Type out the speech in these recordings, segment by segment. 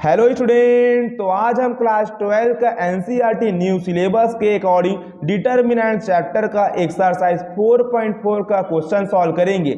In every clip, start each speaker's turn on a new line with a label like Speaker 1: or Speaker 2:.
Speaker 1: Hello student, तो आज हम क्लास 12 का एनसीईआरटी न्यू सिलेबस के अकॉर्डिंग डिटर्मिनेंट चैप्टर का एक्सरसाइज 4.4 का क्वेश्चन सॉल्व करेंगे।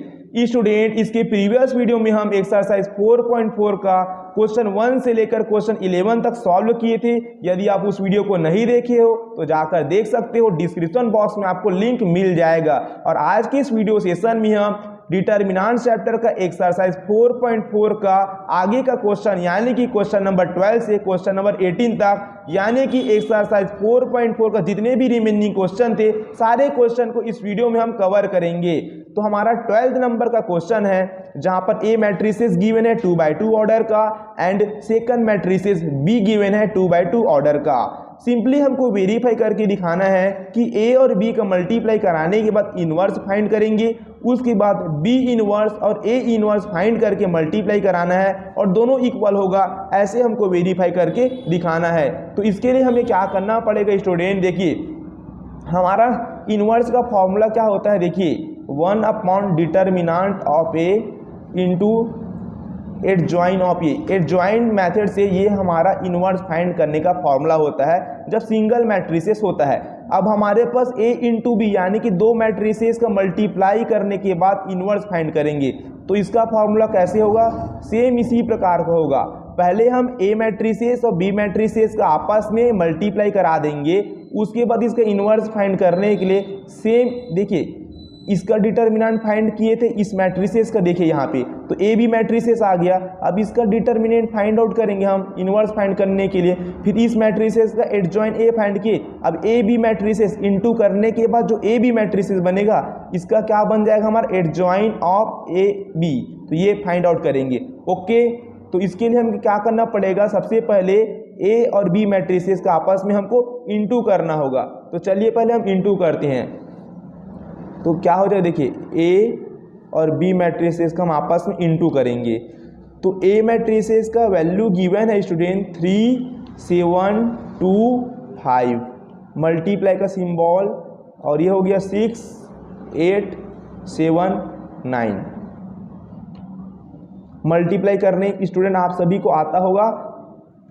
Speaker 1: स्टूडेंट, इसके प्रीवियस वीडियो में हम एक्सरसाइज 4.4 का क्वेश्चन 1 से लेकर क्वेश्चन 11 तक सॉल्व किए थे। यदि आप उस वीडियो को नहीं देखे हो तो जाकर देख सकते हो, डिस्क्रिप्शन बॉक्स में आपको लिंक मिल जाएगा। और आज के इस वीडियो सेशन में हम डिटर्मिनेंट चैप्टर का एक्सरसाइज 4.4 का आगे का क्वेश्चन यानी कि क्वेश्चन नंबर 12 से क्वेश्चन नंबर 18 तक यानी कि एक्सरसाइज 4.4 का जितने भी रिमेनिंग क्वेश्चन थे सारे क्वेश्चन को इस वीडियो में हम कवर करेंगे। तो हमारा 12 नंबर का क्वेश्चन है जहां पर ए मैट्रिसेस गिवन है 2x2 ऑर्डर का and second matrices be given है 2x2 ऑर्डर का। सिंपली हमको वेरीफाई करके दिखाना है कि ए और बी का मल्टीप्लाई कराने के बाद इनवर्स फाइंड करेंगे, उसके बाद बी इनवर्स और ए इनवर्स फाइंड करके मल्टीप्लाई कराना है और दोनों इक्वल होगा, ऐसे हमको वेरीफाई करके दिखाना है। तो इसके लिए हमें क्या करना पड़ेगा स्टूडेंट, देखिए हमारा इनवर्स का फॉर्मूला क्या होता है, देखिए 1 upon determinant of A into adjoin of A. Adjoin method से ये हमारा इनवर्स फाइंड करने का फॉर्मूला होता है जब सिंगल मैट्रिसेस होता है। अब हमारे पास ए इंटू बी यानी कि दो मैट्रिसेस का मल्टीप्लाई करने के बाद इनवर्स फाइंड करेंगे। तो इसका फॉर्मूला कैसे होगा, सेम इसी प्रकार का होगा। पहले हम ए मैट्रिसेस और बी मैट्रिसेस का आपस में मल्टीप्लाई करा देंगे, उसके बाद इसका इनवर्स फाइंड करने के लिए सेम, देखिए इसका डिटर्मिनेंट फाइंड किए थे इस मैट्रिसेस का, देखिए यहाँ पे तो ए बी मैट्रिसेस आ गया। अब इसका डिटर्मिनेंट फाइंड आउट करेंगे हम इनवर्स फाइंड करने के लिए, फिर इस मैट्रिसेस का एडजॉइन ए फाइंड किए। अब ए बी मैट्रिसेस इनटू करने के बाद जो ए बी मैट्रिसेस बनेगा इसका क्या बन जाएगा, हमारा एडजॉइन ऑफ ए बी, तो ये फाइंड आउट करेंगे। ओके, तो इसके लिए हमें क्या करना पड़ेगा, सबसे पहले ए और बी मैट्रिसेस का आपस में हमको इनटू करना होगा। तो चलिए पहले हम इनटू करते हैं, तो क्या हो जाएगा, देखिए ए और बी मैट्रिसेस का हम आपस में इनटू करेंगे। तो ए मैट्रिसेस का वैल्यू गिवन है स्टूडेंट 3 7 2 5, मल्टीप्लाई का सिंबल, और ये हो गया 6 8 7 9। मल्टीप्लाई करने स्टूडेंट आप सभी को आता होगा,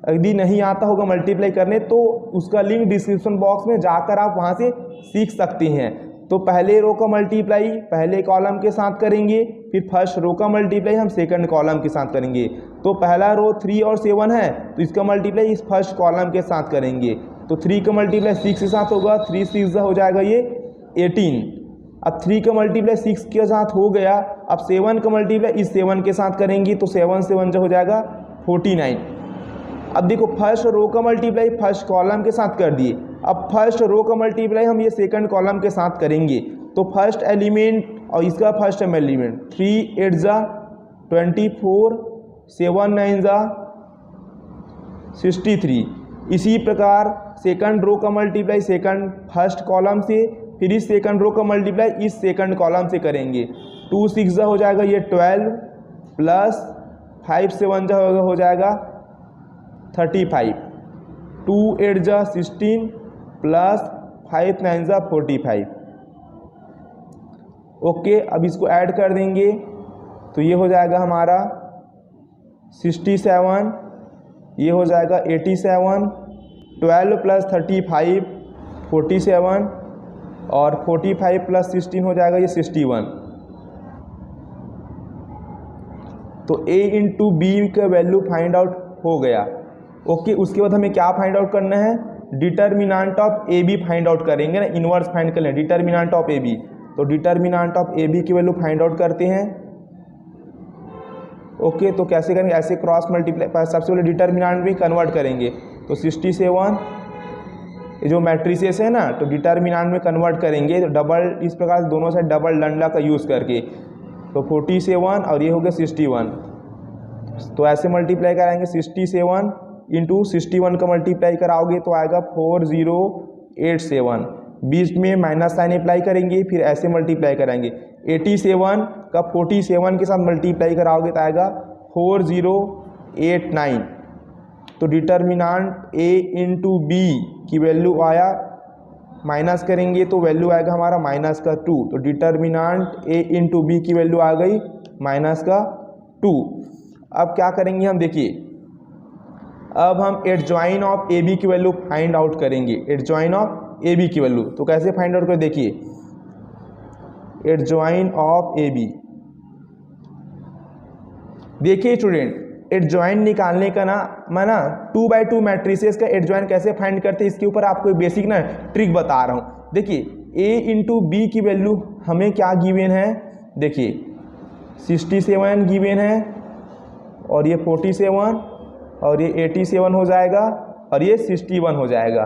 Speaker 1: यदि नहीं आता होगा मल्टीप्लाई करने तो उसका लिंक डिस्क्रिप्शन बॉक्स में जाकर आप वहां से सीख सकते हैं। तो पहले रो का मल्टीप्लाई पहले कॉलम के साथ करेंगे, फिर फर्स्ट रो का मल्टीप्लाई हम सेकंड कॉलम के साथ करेंगे। तो पहला रो 3 और 7 है तो इसका मल्टीप्लाई इस फर्स्ट कॉलम के साथ करेंगे। तो 3 का मल्टीप्लाई 6 के साथ होगा, 3 6 हो जाएगा ये 18। अब 3 का मल्टीप्लाई 6 के साथ हो गया, अब 7 का मल्टीप्लाई इस 7 के साथ करेंगे तो 7 से 1 हो जाएगा 49। अब देखो फर्स्ट रो का मल्टीप्लाई फर्स्ट कॉलम के साथ कर दिए, अब फर्स्ट रो का मल्टीप्लाई हम ये सेकंड कॉलम के साथ करेंगे। तो फर्स्ट एलिमेंट और इसका फर्स्ट एलिमेंट 3 8 जा 24, 7 9 जा 63। इसी प्रकार सेकंड रो का मल्टीप्लाई सेकंड फर्स्ट कॉलम से, फिर इस सेकंड रो का मल्टीप्लाई इस सेकंड कॉलम से करेंगे। 2 6 जा हो जाएगा ये 12 प्लस 5 से 1 जा हो जाएगा 35, 2 8 जा 16 प्लस 5 9 जा 45। ओके, अब इसको ऐड कर देंगे तो ये हो जाएगा हमारा 67, ये हो जाएगा 87, 12 प्लस 35 47 और 45 प्लस 16 हो जाएगा ये 61। तो a इंटू बी का वैल्यू फाइंड आउट हो गया। ओके, उसके बाद हमें क्या फाइंड आउट करना है, determinant of A B find out करेंगे ना, इनवर्स फाइंड कर लें डिटर्मिनेंट ऑफ ए बी। तो डिटर्मिनेंट ऑफ ए बी की वैल्यू फाइंड आउट करते हैं। ओके, तो कैसे करेंगे, ऐसे क्रॉस मल्टीप्लाई सबसे पहले डिटर्मिनेंट में कन्वर्ट करेंगे। तो 67 ये जो मैट्रिसेस है ना, तो डिटर्मिनेंट में कन्वर्ट करेंगे तो डबल, इस प्रकार से दोनों साइड डबल डंडा का यूज़ करके। तो 47 और ये हो गया 61, तो ऐसे मल्टीप्लाई कराएंगे 67 इंटू 61 का मल्टीप्लाई कराओगे तो आएगा 4087। बीच में माइनस साइन अप्लाई करेंगे, फिर ऐसे मल्टीप्लाई करेंगे 87 का 47 के साथ मल्टीप्लाई कराओगे तो आएगा 4089। तो डिटर्मिनेंट ए इंटू बी की वैल्यू आया, माइनस करेंगे तो वैल्यू आएगा हमारा माइनस का 2। तो डिटर्मिनेंट ए इंटू बी की वैल्यू आ गई माइनस का 2। अब क्या करेंगे हम, देखिए अब हम एडजॉइन ऑफ ए बी की वैल्यू फाइंड आउट करेंगे, एडजॉइन ऑफ ए बी की वैल्यू। तो कैसे फाइंड आउट कर, देखिए एडजॉइन ऑफ ए बी। देखिए स्टूडेंट, एडजॉइन निकालने का ना मैं ना 2x2 मैट्रिसेस का एडजॉइन कैसे फाइंड करते हैं इसके ऊपर आपको एक बेसिक ना ट्रिक बता रहा हूँ। देखिए a इंटू बी की वैल्यू हमें क्या गिवन है, देखिए 67 गिवन है और ये 47 और ये 87 हो जाएगा और ये 61 हो जाएगा।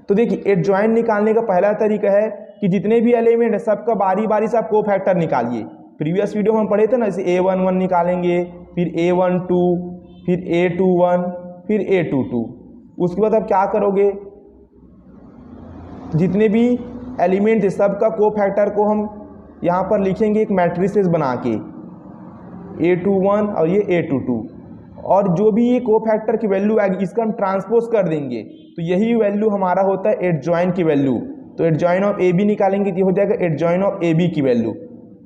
Speaker 1: तो देखिए एडजॉइन निकालने का पहला तरीका है कि जितने भी एलिमेंट है सबका बारी बारी से आप कोफैक्टर निकालिए। प्रीवियस वीडियो में हम पढ़े थे ना, जैसे a11 निकालेंगे, फिर a12, फिर a21, फिर a22। उसके बाद आप क्या करोगे, जितने भी एलिमेंट है सबका कोफैक्टर को हम यहाँ पर लिखेंगे एक मैट्रिसेस बना के, a21 और ये a22, और जो भी ये कोफैक्टर की वैल्यू आएगी इसका हम ट्रांसपोज कर देंगे, तो यही वैल्यू हमारा होता है एडजॉइन की वैल्यू। तो एडजॉइन ऑफ ए बी निकालेंगे तो हो जाएगा एडजॉइन ऑफ ए बी की वैल्यू।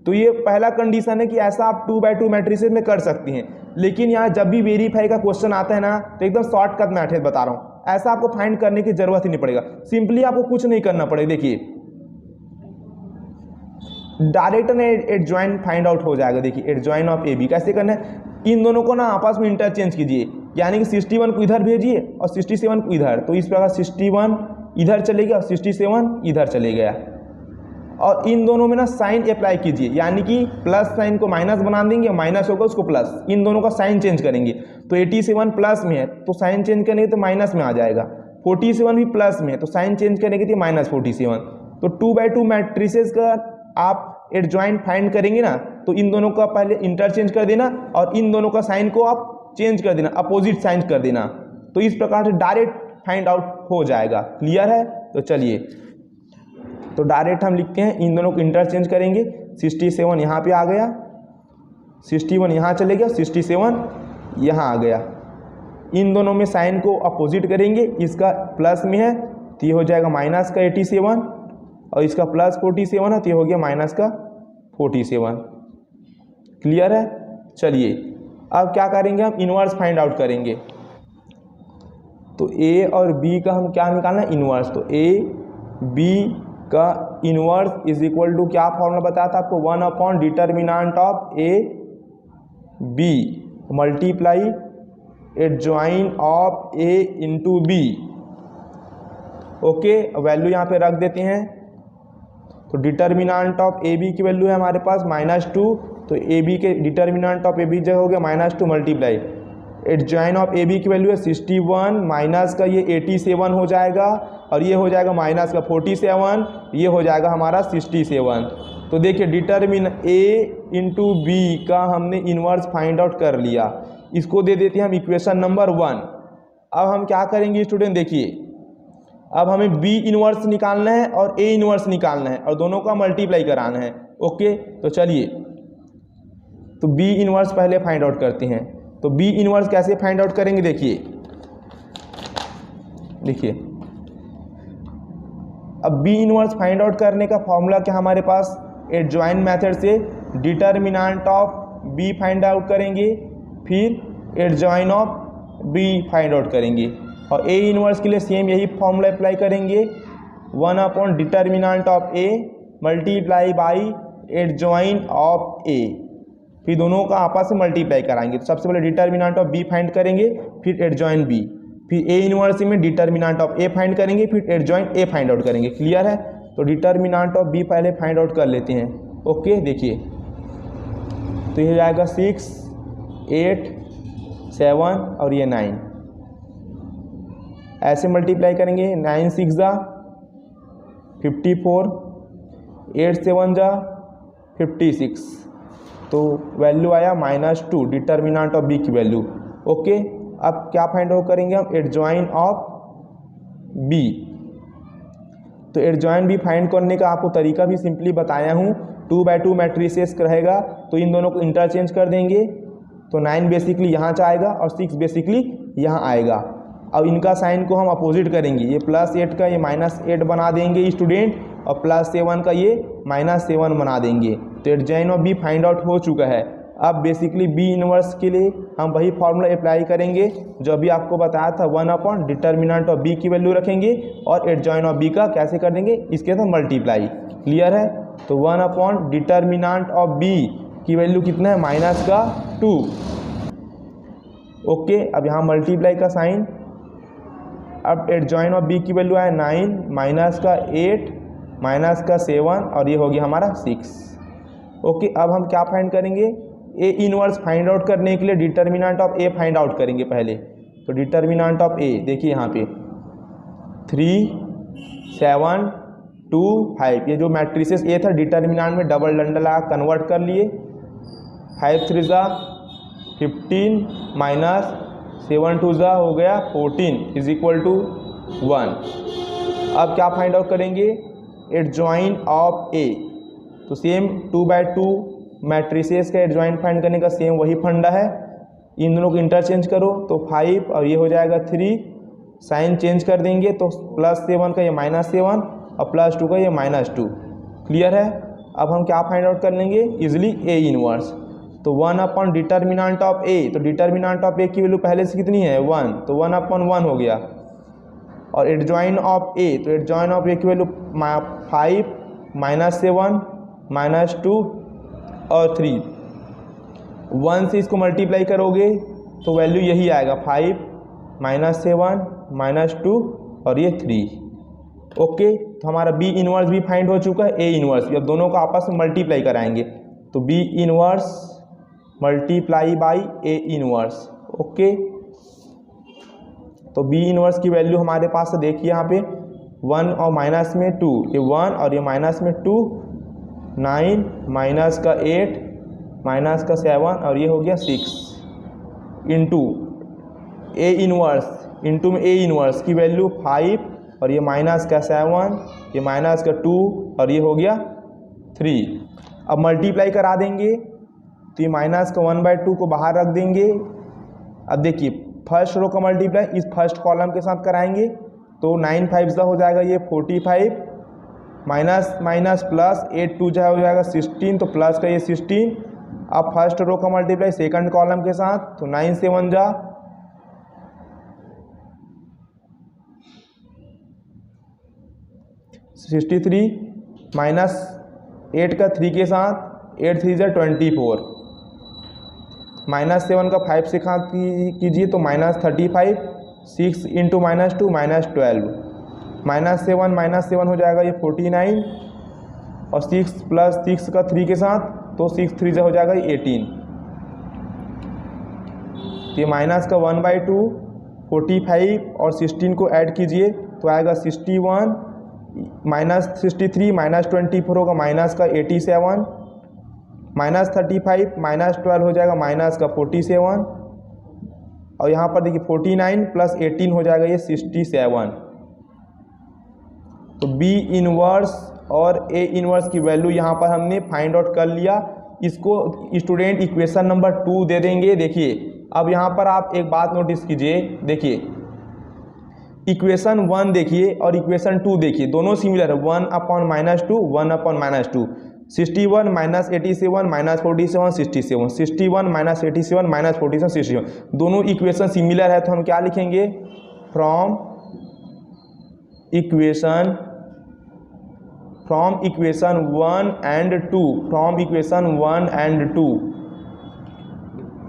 Speaker 1: तो ये पहला कंडीशन है कि ऐसा आप 2x2 मैट्रिसेस में कर सकती हैं। लेकिन यहाँ जब भी वेरीफाई का क्वेश्चन आता है ना, तो एकदम शॉर्टकट मैथड बता रहा हूँ, ऐसा आपको फाइंड करने की जरूरत ही नहीं पड़ेगा। सिंपली आपको कुछ नहीं करना पड़ेगा, देखिए डायरेक्ट ना एडजॉइन फाइंड आउट हो जाएगा। देखिए एडजॉइन ऑफ ए बी कैसे करना है, इन दोनों को ना आपस में इंटरचेंज कीजिए, यानी कि 61 को इधर भेजिए और 67 को इधर। तो इस प्रकार 61 इधर चले गया और 67 इधर चले गया, और इन दोनों में ना साइन अप्लाई कीजिए, यानी कि प्लस साइन को माइनस बना देंगे, माइनस होगा उसको प्लस, इन दोनों का साइन चेंज करेंगे। तो 87 प्लस में है तो साइन चेंज करेंगे तो माइनस में आ जाएगा, 47 भी प्लस में है तो साइन चेंज करेंगे तो -47। तो 2x2 मैट्रिसेस का आप एडजॉइन फाइंड करेंगे ना, तो इन दोनों का पहले इंटरचेंज कर देना और इन दोनों का साइन को आप चेंज कर देना, अपोजिट साइन कर देना। तो इस प्रकार से डायरेक्ट फाइंड आउट हो जाएगा। क्लियर है? तो चलिए, तो डायरेक्ट हम लिखते हैं, इन दोनों को इंटरचेंज करेंगे। 67 यहाँ पे आ गया, 61 यहाँ चले गया, 67 यहाँ आ गया। इन दोनों में साइन को अपोजिट करेंगे, इसका प्लस में है तो ये हो जाएगा माइनस का 87 और इसका प्लस 47 है तो ये हो गया माइनस का 47। क्लियर है? चलिए अब क्या करेंगे, हम इनवर्स फाइंड आउट करेंगे। तो ए और बी का हम क्या निकालना है, इनवर्स। तो ए बी का इनवर्स इज इक्वल टू क्या फॉर्मूला बताया था आपको, 1 upon determinant of A B multiply adjoint of A into B. Okay, value यहाँ पे रख देते हैं। तो डिटर्मिनेंट ऑफ ए बी की वैल्यू है हमारे पास -2, तो ए बी के डिटर्मिनेंट ऑफ ए बी जगह हो गया -2 multiply adjoint of A B की वैल्यू है 61 माइनस का ये 87 हो जाएगा और ये हो जाएगा माइनस का 47, ये हो जाएगा हमारा 67। तो देखिए डिटर्मिन ए इंटू बी का हमने इन्वर्स फाइंड आउट कर लिया। इसको दे देते हैं हम इक्वेशन नंबर 1। अब हम क्या करेंगे स्टूडेंट, देखिए अब हमें बी इन्वर्स निकालना है और ए इन्वर्स निकालना है और दोनों का मल्टीप्लाई कराना है। ओके, तो चलिए, तो बी इन्वर्स पहले फाइंड आउट करते हैं। तो बी इन्वर्स कैसे फाइंड आउट करेंगे, देखिए अब बी इन्वर्स फाइंड आउट करने का फॉर्मूला क्या हमारे पास, एडजॉइन मेथड से determinant of B find out करेंगे, फिर adjoint of B find out करेंगे, और ए इन्वर्स के लिए सेम यही फॉर्मूला अप्लाई करेंगे, 1 upon determinant of A multiply by adjoint of A, फिर दोनों का आपस में मल्टीप्लाई कराएंगे। तो सबसे पहले डिटर्मिनेंट ऑफ बी फाइंड करेंगे, फिर एडजॉइन बी, फिर ए इन्वर्स में डिटर्मिनेंट ऑफ ए फाइंड करेंगे, फिर एडजॉइन ए फाइंड आउट करेंगे। क्लियर है? तो डिटर्मिनेंट ऑफ बी पहले फाइंड आउट कर लेते हैं। ओके, देखिए तो ये जाएगा 6, 8, 7 और ये 9, ऐसे मल्टीप्लाई करेंगे। 9 6 जा 54, 8 7 जा 56, तो वैल्यू आया -2 डिटर्मिनेंट ऑफ बी की वैल्यू। ओके, अब क्या फाइंड आउट करेंगे हम, एडजॉइन ऑफ बी। तो एडजॉइन बी फाइंड करने का आपको तरीका भी सिंपली बताया हूँ। 2x2 मैट्रिसेस रहेगा तो इन दोनों को इंटरचेंज कर देंगे, तो 9 बेसिकली यहाँ जाएगा और 6 बेसिकली यहाँ आएगा। अब इनका साइन को हम अपोजिट करेंगे, ये +8 का ये -8 बना देंगे स्टूडेंट, और +7 का ये -7 बना देंगे। तो adjoint of B find out हो चुका है। अब बेसिकली बी इनवर्स के लिए हम वही फॉर्मूला अप्लाई करेंगे जो अभी आपको बताया था, 1 डिटर्मिनेंट ऑफ बी की वैल्यू रखेंगे और एडजॉइन ऑफ बी का कैसे कर देंगे, इसके साथ मल्टीप्लाई। क्लियर है? तो 1 डिटर्मिनेंट ऑफ बी की वैल्यू कितना है, -2। ओके, अब यहाँ मल्टीप्लाई का साइन। अब एडजॉइन ऑफ बी की वैल्यू है 9 -8 -7 और ये हो गया हमारा 6। ओके, अब हम क्या फाइंड करेंगे, ए इनवर्स फाइंड आउट करने के लिए determinant of A find out करेंगे पहले। तो डिटर्मिनेंट ऑफ ए देखिए यहाँ पे 3 7 2 5, ये जो मैट्रिसेस ए था डिटर्मिनेंट में डबल डंडल लगा कन्वर्ट कर लिए। 5 3 15 -7 2 हो गया 14 = 1। अब क्या फाइंड आउट करेंगे, एडजॉइन ऑफ ए। तो सेम 2/2 मैट्रिसेस का एडजॉइंट फाइंड करने का सेम वही फंडा है। इन दोनों को इंटरचेंज करो तो 5 और ये हो जाएगा 3, साइन चेंज कर देंगे तो +7 का ये -7 और +2 का ये -2। क्लियर है? अब हम क्या फाइंड आउट कर लेंगे इजिली, ए इनवर्स। तो 1 डिटर्मिनेंट ऑफ ए, तो डिटर्मिनेंट ऑफ ए की वैल्यू पहले से कितनी है 1, तो 1/1 हो गया। और एडजॉइन ऑफ ए, तो एडजॉइन ऑफ ए की वैल्यू 5 -7 -2 और 3। 1 से इसको मल्टीप्लाई करोगे तो वैल्यू यही आएगा 5 -7 -2 और ये 3। ओके, तो हमारा बी इनवर्स भी फाइंड हो चुका है, ए इनवर्स भी। अब दोनों को आपस में मल्टीप्लाई कराएंगे तो B inverse multiply by A inverse. Okay, तो बी इनवर्स की वैल्यू हमारे पास है, देखिए यहाँ पे 1 और माइनस में 2, ये 1 और ये माइनस में 2, 9 -8 -7 और ये हो गया 6 इंटू ए इनवर्स, इंटू में ए इनवर्स की वैल्यू 5 और ये -7, ये -2 और ये हो गया 3। अब मल्टीप्लाई करा देंगे तो ये -1/2 को बाहर रख देंगे। अब देखिए फर्स्ट रो का मल्टीप्लाई इस फर्स्ट कॉलम के साथ कराएंगे तो 9 5 हो जाएगा ये 45, माइनस माइनस प्लस 8 2 हो जाएगा 16, तो प्लस का ये 16। अब फर्स्ट रो का मल्टीप्लाई सेकंड कॉलम के साथ तो 9 7 63, -8 का 3 के साथ 8 3 24, -7 का 5 से साथ कीजिए तो -35, 6 इंटू -2 -12, -7 हो जाएगा ये 49 और 6 + 6 का 3 के साथ तो 6 3 हो जाएगा ये 18। ये माइनस का 1/2, 45 और 16 को ऐड कीजिए तो आएगा 61, -63 -24 होगा माइनस का 87, -35 -12 हो जाएगा माइनस का 47 और यहाँ पर देखिए 49 + 18 हो जाएगा ये 67। तो बी इनवर्स और ए इनवर्स की वैल्यू यहाँ पर हमने फाइंड आउट कर लिया। इसको स्टूडेंट इक्वेशन नंबर 2 दे देंगे। देखिए अब यहाँ पर आप एक बात नोटिस कीजिए, देखिए इक्वेशन 1 देखिए और इक्वेशन 2 देखिए, दोनों सिमिलर है। 1/-2 1/-2, 61 -87 -47 67, 61 -87 -47 67, दोनों इक्वेशन सिमिलर है। तो हम क्या लिखेंगे, from equation 1 and 2, from equation 1 and 2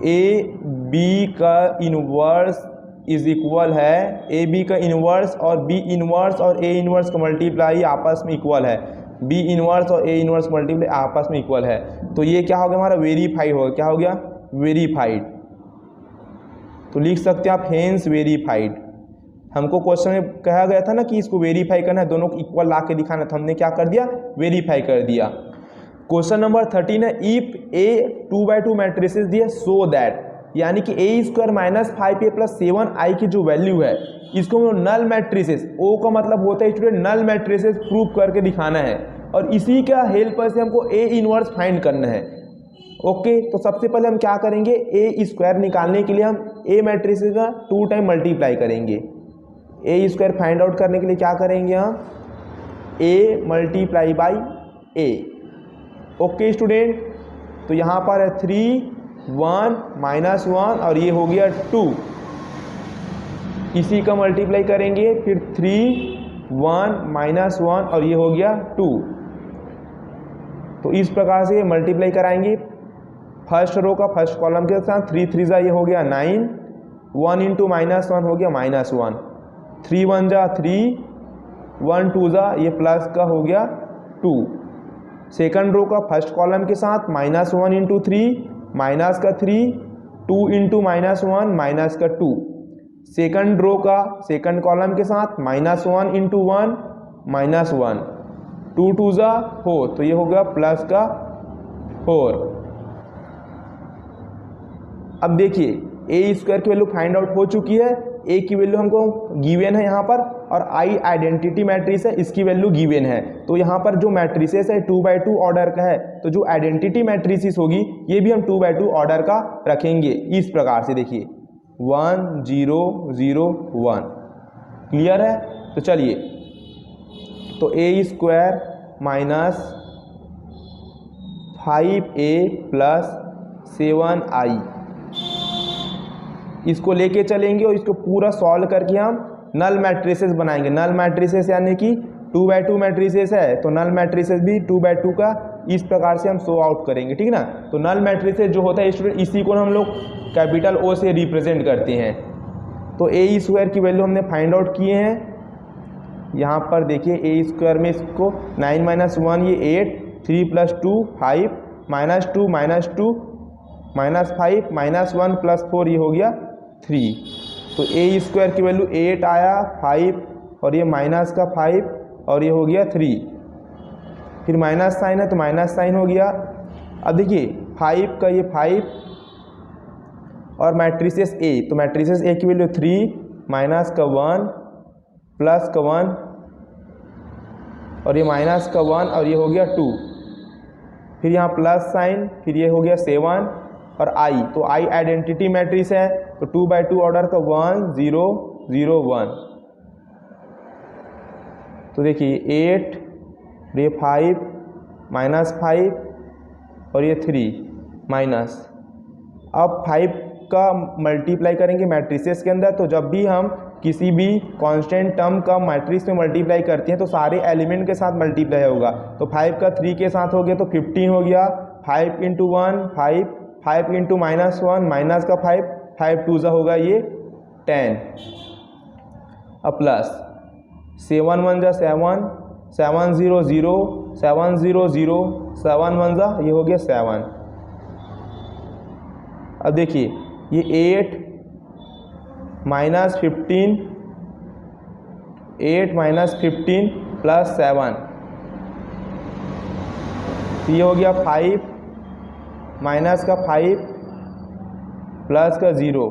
Speaker 1: A B का इनवर्स इज इक्वल है, ए बी का इनवर्स और बी इनवर्स और ए इनवर्स का मल्टीप्लाई आपस में इक्वल है, बी इनवर्स और ए इनवर्स मल्टीप्लाई आपस में इक्वल है। तो ये क्या हो गया हमारा, वेरीफाई हो गया। क्या हो गया, वेरीफाइड। तो लिख सकते हैं आप हेंस वेरीफाइड। हमको क्वेश्चन में कहा गया था ना कि इसको वेरीफाई करना है, दोनों को इक्वल ला के दिखाना, तो हमने क्या कर दिया, वेरीफाई कर दिया। क्वेश्चन नंबर 13 है, इफ ए 2/2 मैट्रिसेस दिए सो दैट, यानी कि a² - 5a + 7i की जो वैल्यू है इसको नल मैट्रिसेस, ओ का मतलब होता है स्टूडेंट नल मैट्रिसेस प्रूव करके दिखाना है और इसी का हेल्प से हमको ए इनवर्स फाइंड करना है। ओके, तो सबसे पहले हम क्या करेंगे, a² निकालने के लिए हम ए मैट्रिसेस का 2 टाइम मल्टीप्लाई करेंगे। a² फाइंड आउट करने के लिए क्या करेंगे हम, a × a। ओके स्टूडेंट, तो यहाँ पर है 3 1 माइनस 1 और ये हो गया 2, इसी का मल्टीप्लाई करेंगे, फिर 3 1 माइनस 1 और ये हो गया 2। तो इस प्रकार से ये मल्टीप्लाई कराएंगे फर्स्ट रो का फर्स्ट कॉलम के साथ। 3 3 जा ये हो गया 9, 1 इंटू माइनस 1 हो गया -1, 3 1 जा 3, 1 2 जा ये प्लस का हो गया 2। सेकंड रो का फर्स्ट कॉलम के साथ -1 इंटू 3 माइनस का 3, 2 इंटू -1 माइनस का 2। सेकंड रो का सेकंड कॉलम के साथ -1 इंटू 1 -1, 2 2 जा 4 तो ये हो गया प्लस का 4। अब देखिए ए स्क्वायर की वैल्यू फाइंड आउट हो चुकी है, ए की वैल्यू हमको गिवन है यहाँ पर, और आई आइडेंटिटी मैट्रिक्स है, इसकी वैल्यू गिवन है। तो यहाँ पर जो मैट्रिसेस है 2x2 ऑर्डर का है, तो जो आइडेंटिटी मैट्रिसेस होगी ये भी हम 2x2 ऑर्डर का रखेंगे इस प्रकार से। देखिए 1 0 0 1, क्लियर है। तो चलिए, तो A square minus 5a plus 7i, इसको लेके चलेंगे और इसको पूरा सॉल्व करके हम नल मैट्रिसेस बनाएंगे। नल मैट्रिसेस यानी कि 2x2 मैट्रिसेस है, तो नल मैट्रिसेस भी 2x2 का इस प्रकार से हम शो आउट करेंगे, ठीक ना। तो नल मैट्रिसेस जो होता है स्टूडेंट, इसी को हम लोग कैपिटल O से रिप्रेजेंट करते हैं। तो ए स्क्वायर की वैल्यू हमने फाइंड आउट किए हैं। यहाँ पर देखिए ए स्क्वायर में इसको 9 माइनस 1 ये 8, 3 प्लस 2 5, -2 -2 -5 -1 प्लस 4 ये हो गया 3। तो ए स्क्वायर की वैल्यू 8 आया, 5 और ये माइनस का 5 और ये हो गया 3, फिर माइनस साइन है तो माइनस साइन हो गया। अब देखिए 5 का ये 5 और मैट्रिसेस ए, तो मैट्रिसेस ए की वैल्यू 3 माइनस का 1 प्लस का 1 और ये माइनस का 1 और ये हो गया 2, फिर यहाँ प्लस साइन, फिर ये हो गया 7 और आई, तो आई आइडेंटिटी मैट्रिक्स है, तो 2x2 ऑर्डर का 1 0 0 1। तो देखिए 8 ये 5 -5 और ये 3 माइनस। अब 5 का मल्टीप्लाई करेंगे मैट्रिसेस के अंदर, तो जब भी हम किसी भी कांस्टेंट टर्म का मैट्रिक्स में मल्टीप्लाई करते हैं तो सारे एलिमेंट के साथ मल्टीप्लाई होगा। तो 5 का 3 के साथ हो गया तो 15 हो गया, 5 इंटू 1 5, 5 इंटू -1 माइनस का 5, 5 2 जा होगा ये 10। अब प्लस 7 1 जा 7, 7 0 0, 7 0 0, 7 1 जा ये हो गया 7। अब देखिए ये 8 -15, 8 -15 प्लस 7, ये हो गया 5 माइनस का 5 प्लस का 0,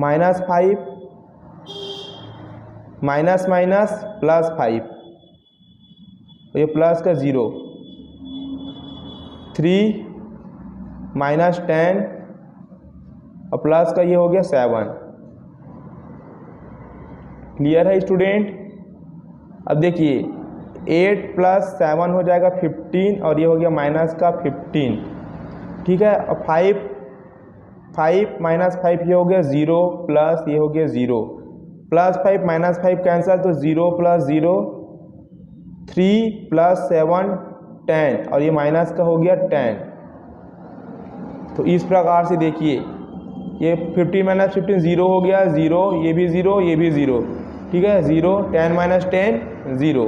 Speaker 1: -5 माइनस माइनस प्लस 5, ये प्लस का 0, 3 -10 और प्लस का ये हो गया 7। क्लियर है स्टूडेंट। अब देखिए 8 प्लस 7 हो जाएगा 15 और ये हो गया माइनस का 15, ठीक है। अब 5 -5 ये हो गया 0 प्लस ये हो गया 0, प्लस 5 -5 कैंसल तो 0 प्लस 0, 3 प्लस 7 10 और ये माइनस का हो गया 10। तो इस प्रकार से देखिए ये 15 -15 0 हो गया 0, ये भी 0 ये भी 0, ठीक है। 0 10 - 10 0,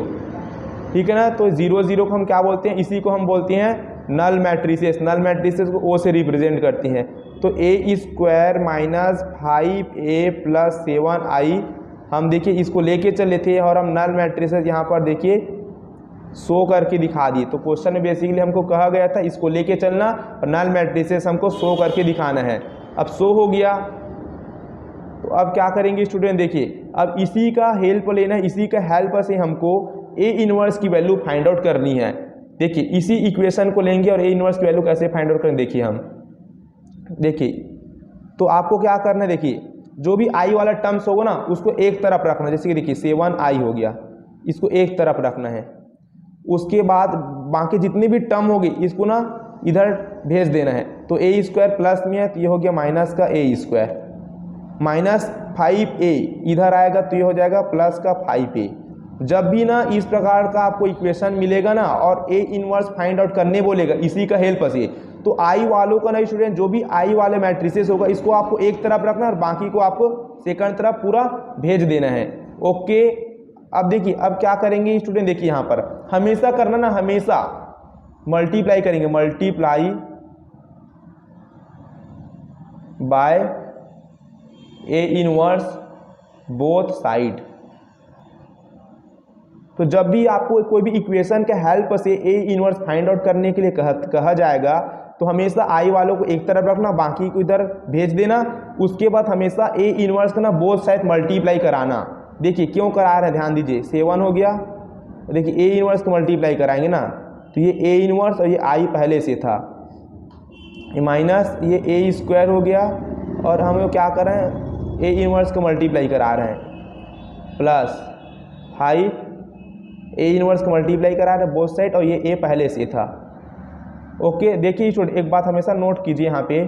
Speaker 1: ठीक है ना। तो 0 0 को हम क्या बोलते हैं, इसी को हम बोलते हैं नल मैट्रिसेस। नल मैट्रिसेस को O से रिप्रेजेंट करती हैं। तो A square minus 5a plus 7i, हम देखिए इसको लेके चले थे और हम नल मैट्रिसेस यहाँ पर देखिए शो करके दिखा दिए। तो क्वेश्चन में बेसिकली हमको कहा गया था इसको लेके चलना और नल मैट्रिसेस हमको शो करके दिखाना है। अब शो हो गया, तो अब क्या करेंगे स्टूडेंट, देखिए अब इसी का हेल्प लेना है, इसी का हेल्प से हमको ए इनवर्स की वैल्यू फाइंड आउट करनी है। देखिए इसी इक्वेशन को लेंगे और ए इनवर्स की वैल्यू कैसे फाइंड आउट करेंगे, देखिए हम देखिए तो आपको क्या करना है, देखिए जो भी आई वाला टर्म्स होगा ना उसको एक तरफ रखना। जैसे कि देखिए 7i हो गया, इसको एक तरफ रखना है। उसके बाद बाकी जितनी भी टर्म होगी इसको ना इधर भेज देना है। तो ए स्क्वायर प्लस में है तो ये हो गया माइनस का ए स्क्वायर, माइनस 5a इधर आएगा तो ये हो जाएगा प्लस का 5a। जब भी ना इस प्रकार का आपको इक्वेशन मिलेगा ना और ए इनवर्स फाइंड आउट करने बोलेगा इसी का हेल्प से, तो आई वालों का ना स्टूडेंट जो भी आई वाले मैट्रिसेस होगा इसको आपको एक तरफ रखना और बाकी को आपको सेकंड तरफ पूरा भेज देना है। ओके, अब देखिए अब क्या करेंगे स्टूडेंट, देखिए यहाँ पर हमेशा करना ना, हमेशा मल्टीप्लाई करेंगे, multiply by A inverse both side. तो जब भी आपको कोई भी इक्वेशन के हेल्प से ए इनवर्स फाइंड आउट करने के लिए कहा जाएगा तो हमेशा आई वालों को एक तरफ रखना, बाकी को इधर भेज देना। उसके बाद हमेशा ए इनवर्स का ना बोथ साइड मल्टीप्लाई कराना। देखिए क्यों करा रहे हैं, ध्यान दीजिए, 7 हो गया, देखिए ए इनवर्स को मल्टीप्लाई कराएंगे ना तो ये ए इनवर्स और ये आई पहले से था, ये माइनस ये ए स्क्वायर हो गया और हम लोग क्या कर रहे हैं ए इनवर्स को मल्टीप्लाई करा रहे हैं प्लस 5 ए इनवर्स को मल्टीप्लाई करा रहे हैं बोथ साइड और ये ए पहले से था। ओके, देखिए स्टूडेंट एक बात हमेशा नोट कीजिए यहाँ पे,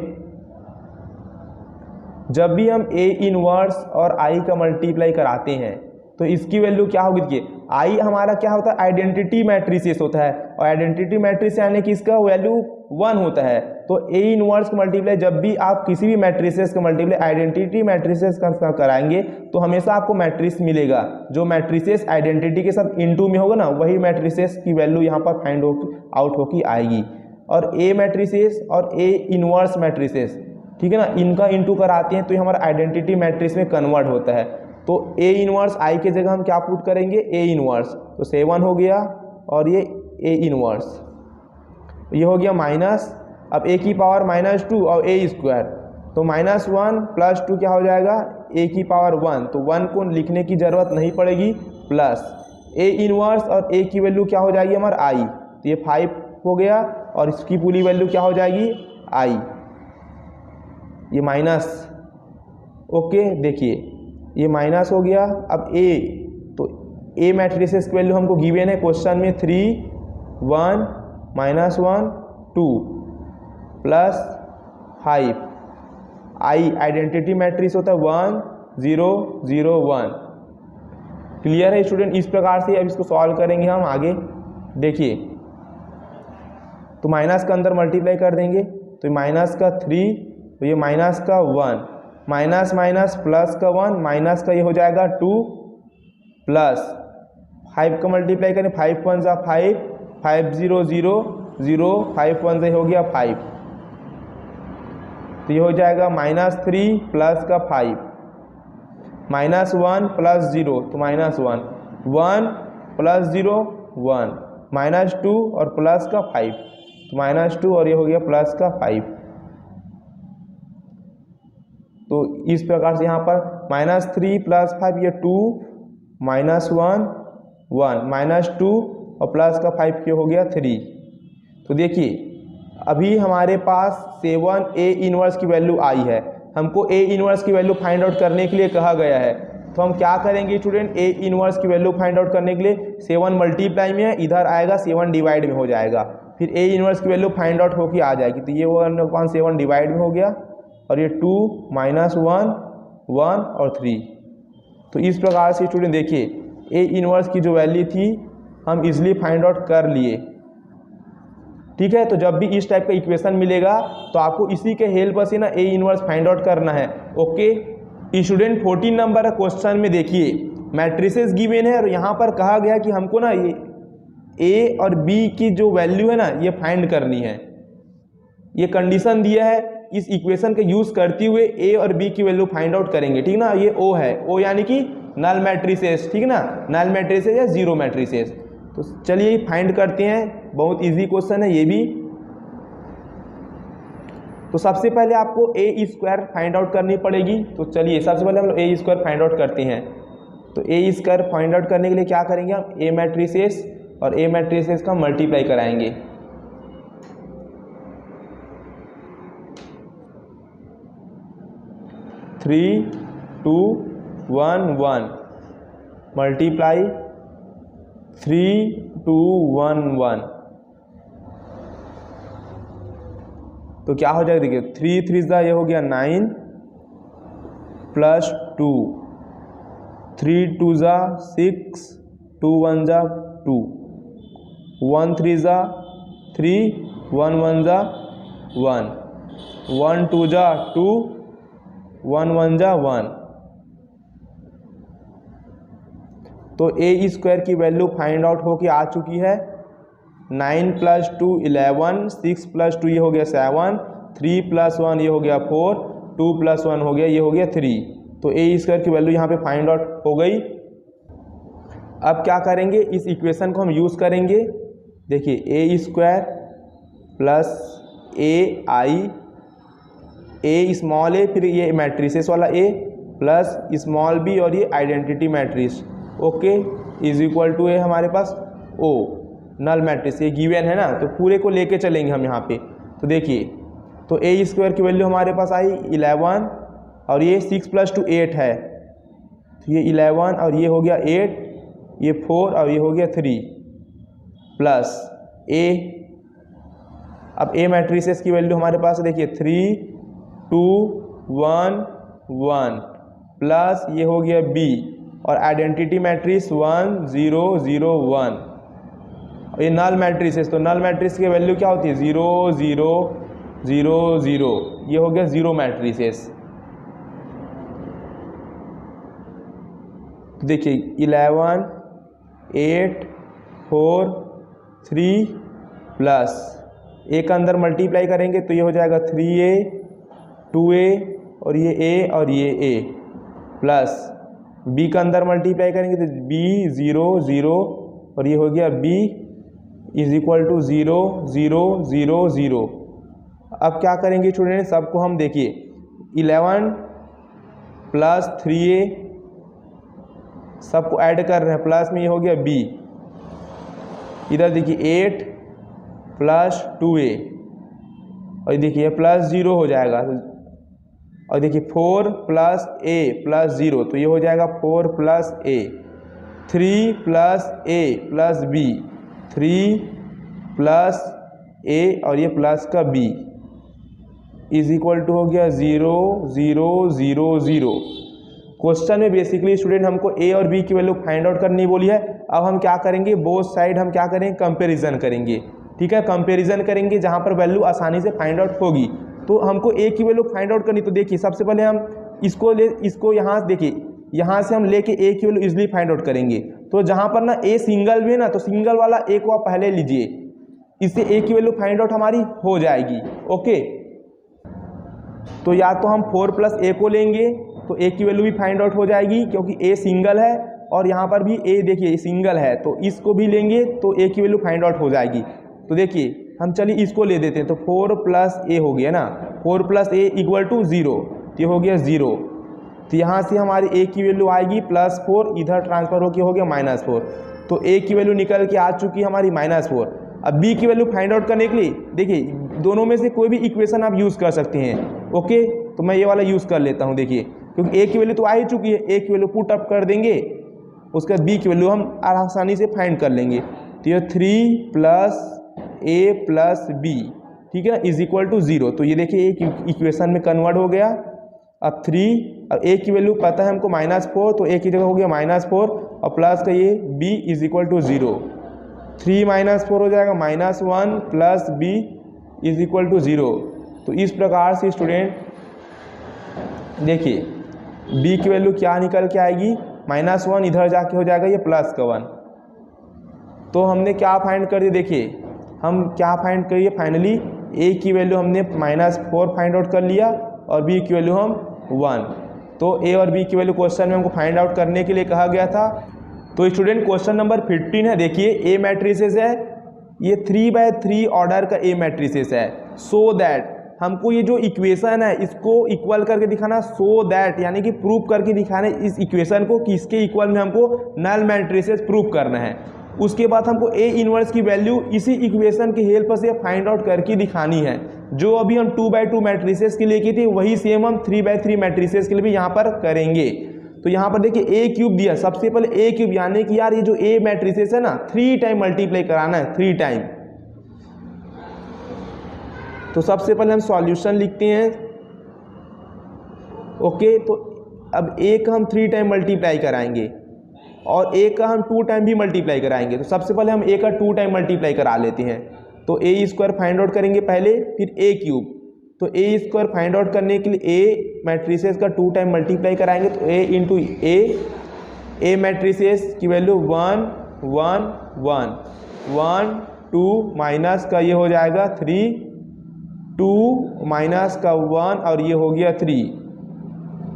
Speaker 1: जब भी हम ए इनवर्स और आई का मल्टीप्लाई कराते हैं तो इसकी वैल्यू क्या होगी, देखिए आई हमारा क्या होता है आइडेंटिटी मैट्रिसेस होता है और आइडेंटिटी मैट्रिक्स यानी कि इसका वैल्यू 1 होता है। तो ए इनवर्स का मल्टीप्लाई जब भी आप किसी भी मैट्रिसेस का मल्टीप्लाई आइडेंटिटी मैट्रिसेस का कराएंगे तो हमेशा आपको मैट्रिक्स मिलेगा, जो मैट्रिसेस आइडेंटिटी के साथ इनटू में होगा ना वही मैट्रिसेस की वैल्यू यहाँ पर फाइंड आउट होकर आएगी। और ए मैट्रिसेस और ए इनवर्स मैट्रिसेस, ठीक है ना, इनका इनटू कराते हैं तो ये हमारा आइडेंटिटी मैट्रिक्स में कन्वर्ट होता है। तो ए इनवर्स आई के जगह हम क्या पुट करेंगे ए इनवर्स, तो 7 हो गया और ये ए इनवर्स, ये हो गया माइनस, अब ए की पावर -2 और ए स्क्वायर, तो -1 + 2 क्या हो जाएगा ए की पावर 1, तो 1 को लिखने की ज़रूरत नहीं पड़ेगी, प्लस ए इनवर्स और ए की वैल्यू क्या हो जाएगी हमारा आई, तो ये 5 हो गया और इसकी पूरी वैल्यू क्या हो जाएगी आई, ये माइनस। ओके, देखिए ये माइनस हो गया। अब ए, तो ए मैट्रिसेस की वैल्यू हमको गिवन है क्वेश्चन में 3 1 -1 2 प्लस 5, आई आइडेंटिटी मैट्रिक्स होता है 1 0 0 1। क्लियर है स्टूडेंट, इस प्रकार से अब इसको सॉल्व करेंगे हम आगे। देखिए तो माइनस का अंदर मल्टीप्लाई कर देंगे तो माइनस का 3, तो ये माइनस का 1, माइनस माइनस प्लस का 1, माइनस का ये हो जाएगा 2 प्लस 5 का मल्टीप्लाई करें, 5 1 सा 5, 5 0 0 0, 5 1 से हो गया 5, तो ये हो जाएगा -3 प्लस का 5, -1 प्लस 0 तो -1, 1 प्लस 0 1, -2 और प्लस का 5, तो -2 और ये हो गया प्लस का 5। तो इस प्रकार से यहाँ पर -3 + 5 ये 2 -1 1 -2 और प्लस का 5 ये हो गया 3। तो देखिए अभी हमारे पास 7 ए इनवर्स की वैल्यू आई है, हमको ए इनवर्स की वैल्यू फाइंड आउट करने के लिए कहा गया है। तो हम क्या करेंगे स्टूडेंट, ए इनवर्स की वैल्यू फाइंड आउट करने के लिए 7 मल्टीप्लाई में है, इधर आएगा 7 डिवाइड में हो जाएगा, फिर ए इनवर्स की वैल्यू फाइंड आउट होकर आ जाएगी। तो ये 1/7 डिवाइड में हो गया और ये 2 -1 1 और 3। तो इस प्रकार से स्टूडेंट देखिए ए इनवर्स की जो वैल्यू थी हम इजीली फाइंड आउट कर लिए। ठीक है, तो जब भी इस टाइप का इक्वेशन मिलेगा तो आपको इसी के हेल्प से ना ए इनवर्स फाइंड आउट करना है। ओके स्टूडेंट, 14 नंबर क्वेश्चन में देखिए मैट्रिसेस गिवन है और यहाँ पर कहा गया कि हमको ना ये ए और बी की जो वैल्यू है ना ये फाइंड करनी है। ये कंडीशन दिया है, इस इक्वेशन का यूज करते हुए ए और बी की वैल्यू फाइंड आउट करेंगे। ठीक ना, ये ओ है, ओ यानी कि नल मैट्रिसेस, ठीक ना, नल मैट्रिसेस या जीरो मैट्रिसेस। तो चलिए फाइंड करते हैं, बहुत इजी क्वेश्चन है ये भी। तो सबसे पहले आपको ए स्क्वायर फाइंड आउट करनी पड़ेगी। तो चलिए सबसे पहले हम लोग ए स्क्वायर फाइंड आउट करते हैं। तो ए स्क्वायर फाइंड आउट करने के लिए क्या करेंगे हम, ए मैट्रिसेस और ए मैट्रिसेस का मल्टीप्लाई कराएंगे। थ्री 2 1 1 मल्टीप्लाई 3 2 1 1 तो क्या हो जाएगा देखिए 3 3 ज़ा ये हो गया 9 प्लस 2, 3 2 ज़ा 6, 2 1 ज़ा 2, 1 3 ज़ा 3, 1 1 ज़ा 1, 1 2 ज़ा 2, 1 1 ज़ा 1। तो ए स्क्वायर की वैल्यू फाइंड आउट होके आ चुकी है। 9 प्लस 2 11, 6 प्लस 2 ये हो गया 7, 3 प्लस 1 ये हो गया 4, 2 प्लस 1 हो गया ये हो गया 3। तो ए स्क्वायर की वैल्यू यहाँ पे फाइंड आउट हो गई। अब क्या करेंगे, इस इक्वेशन को हम यूज़ करेंगे। देखिए ए स्क्वायर प्लस ए आई, ए स्मॉल ए, फिर ये मैट्रिसेस वाला ए प्लस स्मॉल बी और ये identity matrix, okay, is equal to A हमारे पास ओ नल मैट्रिक्स, ये गिवन है ना, तो पूरे को लेके चलेंगे हम यहाँ पे। तो देखिए तो ए स्क्वायर की वैल्यू हमारे पास आई 11 और ये 6 प्लस 2 8 है, तो ये 11 और ये हो गया 8, ये 4 और ये हो गया 3 प्लस ए। अब ए मैट्रिसेस की वैल्यू हमारे पास देखिए 3 2 1 1 प्लस ये हो गया बी और आइडेंटिटी मैट्रिक्स 1 0 0 1 और ये नल मैट्रिक्स, तो नल मैट्रिक्स की वैल्यू क्या होती है 0 0 0 0, ये हो गया 0 मैट्रिक्स। तो देखिए 11 8 4 3 प्लस ए का अंदर मल्टीप्लाई करेंगे तो ये हो जाएगा 3a 2a और ये a और ये a प्लस b का अंदर मल्टीप्लाई करेंगे तो b 0 0 और ये हो गया b इज इक्वल टू 0 0 0 0। अब क्या करेंगे स्टूडेंट, सबको हम देखिए 11 प्लस 3a सबको ऐड कर रहे हैं, प्लस में ये हो गया b, इधर देखिए 8 प्लस 2a और देखिए प्लस 0 हो जाएगा, और देखिए 4 प्लस a प्लस 0 तो ये हो जाएगा 4 plus a, 3 plus a plus b, 3 plus a और ये प्लस का b इज इक्वल टू हो गया 0 0 0 0। क्वेश्चन में बेसिकली स्टूडेंट हमको a और b की वैल्यू फाइंड आउट करनी बोली है। अब हम क्या करेंगे, बोथ साइड हम क्या करेंगे, कंपैरिजन करेंगे, ठीक है, कंपैरिजन करेंगे जहां पर वैल्यू आसानी से फाइंड आउट होगी। तो हमको a की वैल्यू फाइंड आउट करनी, तो देखिए सबसे पहले हम इसको यहाँ देखिए, यहाँ से हम लेके a की वैल्यू इजिली फाइंड आउट करेंगे। तो जहाँ पर ना a सिंगल भी है ना, तो सिंगल वाला a को आप पहले लीजिए, इससे a की वैल्यू फाइंड आउट हमारी हो जाएगी, ओके। तो या तो हम 4 प्लस a को लेंगे तो a की वैल्यू भी फाइंड आउट हो जाएगी, क्योंकि a सिंगल है और यहाँ पर भी a देखिए सिंगल है, तो इसको भी लेंगे तो a की वैल्यू फाइंड आउट हो जाएगी। तो देखिए हम चलिए इसको ले देते हैं, तो 4 प्लस a हो गया ना, 4 प्लस a इक्वल टू 0, तो ये हो गया 0। तो यहाँ से हमारी a की वैल्यू आएगी +4, इधर ट्रांसफर होकर हो गया -4, तो a की वैल्यू निकल के आ चुकी है हमारी -4। अब b की वैल्यू फाइंड आउट करने के लिए देखिए दोनों में से कोई भी इक्वेशन आप यूज़ कर सकते हैं, ओके। तो मैं ये वाला यूज़ कर लेता हूँ, देखिए क्योंकि a की वैल्यू तो आ ही चुकी है, a की वैल्यू पुट अप कर देंगे, उसके बाद b की वैल्यू हम आसानी से फाइंड कर लेंगे। तो ये 3 प्लस a प्लस b, ठीक है, इज इक्वल टू 0। तो ये देखिए एक इक्वेशन में कन्वर्ट हो गया। अब 3, अब a की वैल्यू पता है हमको -4, तो a की जगह हो गया -4 और प्लस का ये b इज इक्वल टू 0, 3 -4 हो जाएगा -1 plus b is equal to 0। तो इस प्रकार से स्टूडेंट देखिए b की वैल्यू क्या निकल के आएगी, -1, इधर जाके हो जाएगा ये प्लस का 1। तो हमने क्या फाइंड कर दिया, देखिए हम क्या फाइंड करिए, फाइनली a की वैल्यू हमने -4 फाइंड आउट कर लिया और b की वैल्यू हम 1। तो a और b की वैल्यू क्वेश्चन में हमको फाइंड आउट करने के लिए कहा गया था। तो स्टूडेंट क्वेश्चन नंबर 15 है, देखिए a मैट्रिसेस है, ये 3/3 ऑर्डर का a मैट्रिसेस है। सो दैट हमको ये जो इक्वेशन है इसको इक्वल करके दिखाना, सो दैट यानी कि प्रूव करके दिखाना इस इक्वेशन को कि इसके इक्वल में हमको नल मैट्रिसेस प्रूव करना है। उसके बाद हमको a इनवर्स की वैल्यू इसी इक्वेशन की हेल्प से फाइंड आउट करके दिखानी है। जो अभी हम 2/2 मैट्रिसेस के लिए की थी वही सेम हम 3/3 मैट्रिसेस के लिए भी यहाँ पर करेंगे। तो यहाँ पर देखिए a क्यूब दिया, सबसे पहले a क्यूब यानी कि यार ये जो a मैट्रिसेस है ना 3 टाइम मल्टीप्लाई कराना है, 3 टाइम। तो सबसे पहले हम सॉल्यूशन लिखते हैं। ओके, तो अब ए का हम 3 टाइम मल्टीप्लाई कराएंगे और ए का हम 2 टाइम भी मल्टीप्लाई कराएंगे। तो सबसे पहले हम ए का 2 टाइम मल्टीप्लाई करा लेते हैं। तो ए स्क्वायर फाइंड आउट करेंगे पहले, फिर ए क्यूब। तो ए स्क्वायर फाइंड आउट करने के लिए ए मैट्रिसेस का 2 टाइम मल्टीप्लाई कराएंगे। तो ए इंटू ए मैट्रिसेस की वैल्यू 1 1 1 1 2 माइनस का ये हो जाएगा 3 2 माइनस का 1 और ये हो गया 3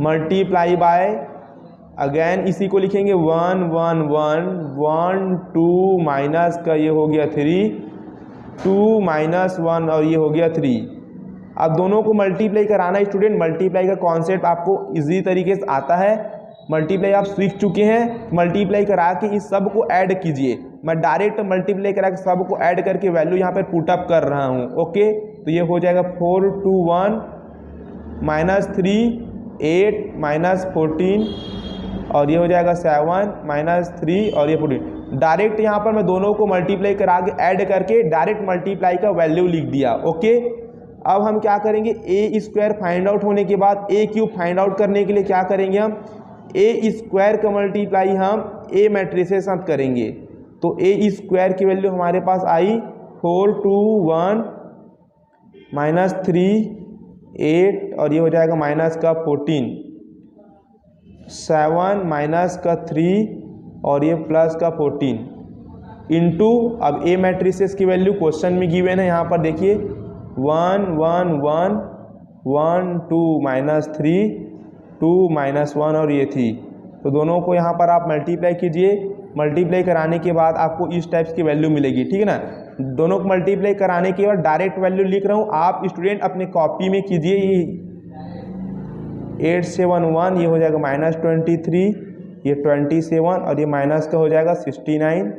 Speaker 1: मल्टीप्लाई बाय अगेन इसी को लिखेंगे 1 1 1 1 2 माइनस का ये हो गया 3 2 माइनस 1 और ये हो गया 3। अब दोनों को मल्टीप्लाई कराना है स्टूडेंट। मल्टीप्लाई का कॉन्सेप्ट आपको इजी तरीके से आता है, मल्टीप्लाई आप सीख चुके हैं। मल्टीप्लाई करा के इस सब को ऐड कीजिए। मैं डायरेक्ट मल्टीप्लाई करा के सब को ऐड करके वैल्यू यहाँ पर पुटअप कर रहा हूँ। ओके, तो ये हो जाएगा 4 2 1 माइनस 3 8 माइनस 14 और ये हो जाएगा 7 माइनस 3 और ये 14। डायरेक्ट यहाँ पर मैं दोनों को मल्टीप्लाई करा के ऐड करके डायरेक्ट मल्टीप्लाई का वैल्यू लिख दिया। ओके, अब हम क्या करेंगे, ए स्क्वायर फाइंड आउट होने के बाद ए क्यूब फाइंड आउट करने के लिए क्या करेंगे, हम ए स्क्वायर का मल्टीप्लाई हम ए मैट्रिसेस साथ करेंगे। तो ए स्क्वायर की वैल्यू हमारे पास आई 4 2 1 माइनस 3 8 और ये हो जाएगा माइनस का 14 7 माइनस का 3 और ये प्लस का 14 इंटू अब ए मैट्रिसेस की वैल्यू क्वेश्चन में गिवन है। यहाँ पर देखिए 1 1 1 1 2 माइनस 3 2 माइनस 1 और ये 3। तो दोनों को यहाँ पर आप मल्टीप्लाई कीजिए। मल्टीप्लाई कराने के बाद आपको इस टाइप्स की वैल्यू मिलेगी, ठीक है ना। दोनों को मल्टीप्लाई कराने के बाद डायरेक्ट वैल्यू लिख रहा हूँ, आप स्टूडेंट अपने कॉपी में कीजिए। ये 8 7 1 ये हो जाएगा माइनस 23 ये 27 और ये माइनस का हो जाएगा 69